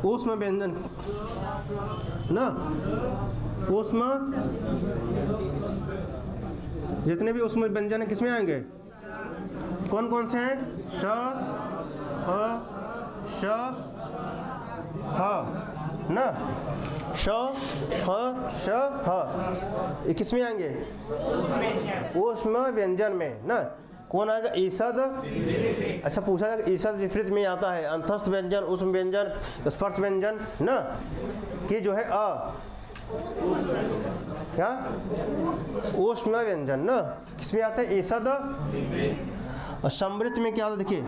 ऊष्म व्यंजन ना, ऊष्म, जितने भी ऊष्म व्यंजन है किसमें आएंगे? कौन कौन से हैं? श, ह, श, ह ना, श, ह, श, ह, ये किस में आएंगे? ऊष्म व्यंजन में ना। कौन आएगा? ईसद। अच्छा पूछा जाएगा ईसद विपरीत में आता है अंतस्थ व्यंजन, ऊष्म व्यंजन, स्पर्श व्यंजन ना, कि जो है अ क्या? ऊष्म व्यंजन ना, किस में आता है? ईसद। और समृद्ध में क्या आता है? देखिए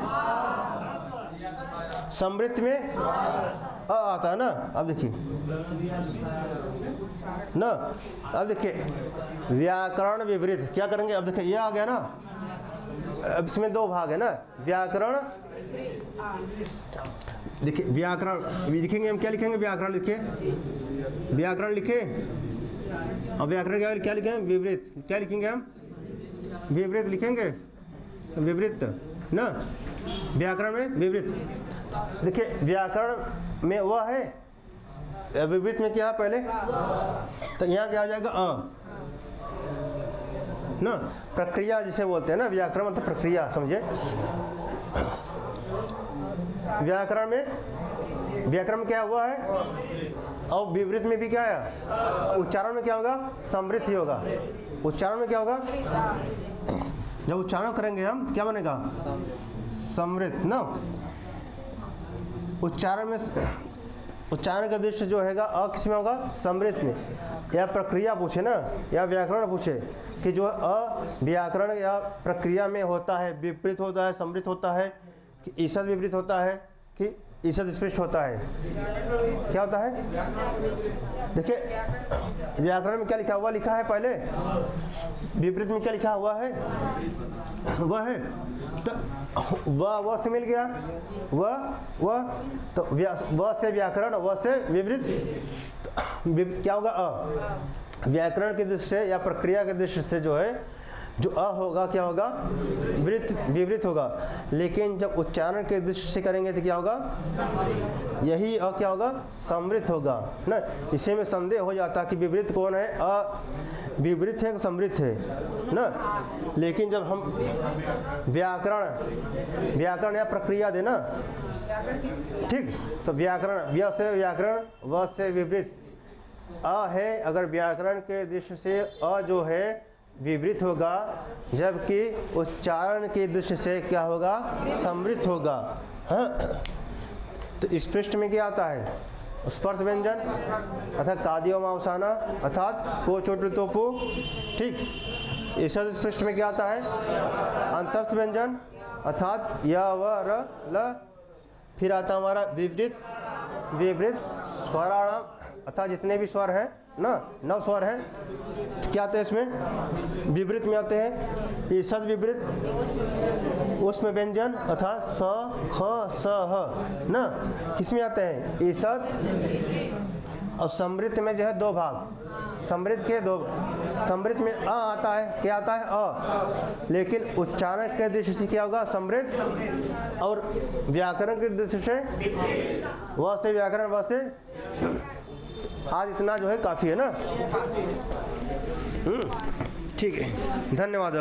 समृद्ध में अ आता है ना। अब देखिए ना, अब देखिए व्याकरण विवृत क्या करेंगे? अब देखिए ये आ गया ना, अब इसमें 2 भाग है ना, व्याकरण। देखिए व्याकरण लिखेंगे हम, क्या लिखेंगे? व्याकरण लिखे, व्याकरण लिखे। अब व्याकरण क्या लिखेंगे? विवृत। क्या लिखेंगे हम? विवृत लिखेंगे, विवृत ना, व्याकरण में विवृत। देखिए व्याकरण में वह है, विवृत में क्या है पहले? तो यहाँ क्या आ जाएगा? अ ना, प्रक्रिया जिसे बोलते हैं ना, व्याकरण मतलब प्रक्रिया, समझे। व्याकरण में क्या हुआ है? और विवृत में भी क्या है? उच्चारण में क्या होगा? समृद्ध ही होगा। उच्चारण में क्या होगा? जब उच्चारण करेंगे हम क्या बनेगा? समृद्ध ना। उच्चारण में, उच्चारण का दृश्य जो हैगा अ किस में होगा? समृद्ध में। या प्रक्रिया पूछे ना, या व्याकरण पूछे कि जो अ व्याकरण या प्रक्रिया में होता है, विपरीत होता है, समृद्ध होता है, कि ईसद विपरीत होता है, कि ईसद स्पृष्ट होता है, क्या होता है? देखिए व्याकरण में क्या लिखा हुआ? लिखा है पहले। विपरीत में क्या लिखा हुआ है? वह है। तो वह से मिल गया, वह तो वह से व्याकरण, वह से विपरीत क्या होगा? अ। व्याकरण के दृष्टि से या प्रक्रिया के दृष्टि से जो है, जो अ होगा क्या होगा? विवृत होगा। लेकिन जब उच्चारण के दृष्टि से करेंगे तो क्या होगा? यही अ क्या होगा? समृद्ध होगा ना। इसी में संदेह हो जाता कि विवृत कौन है? अ विवृत है कि समृद्ध है ना। लेकिन जब हम व्याकरण या प्रक्रिया देना, ठीक, तो व्याकरण, व्य से व्याकरण, व से विवृत। अ है, अगर व्याकरण के दृष्टि से अ जो है विवृत होगा, जबकि उच्चारण की दृष्टि से क्या होगा? समृद्ध होगा। हाँ, तो स्पृष्ट में क्या आता है? स्पर्श व्यंजन अर्थात कादियोमावसाना अर्थात को चोट तोपु। ठीक, ईषद स्पृष्ट में क्या आता है? अंतस्थ व्यंजन अर्थात य व र ल। फिर आता हमारा विवृत, विवृत स्वराणाम अर्थात जितने भी स्वर हैं ना, 9 स्वर हैं, क्या आते हैं इसमें? विवृत में आते हैं। ईषद विवृत उसमें व्यंजन अर्थात स ख स ह ना, किसमें आते हैं? ईषद। और समृद्ध में जो है 2 भाग, समृद्ध के 2, समृद्ध में अ आता है, क्या आता है? अ। लेकिन उच्चारण के दृष्टि से क्या होगा? समृद्ध। और व्याकरण की दृष्टि से व से व्याकरण, व से। आज इतना जो है काफ़ी है ना। ठीक है, धन्यवाद।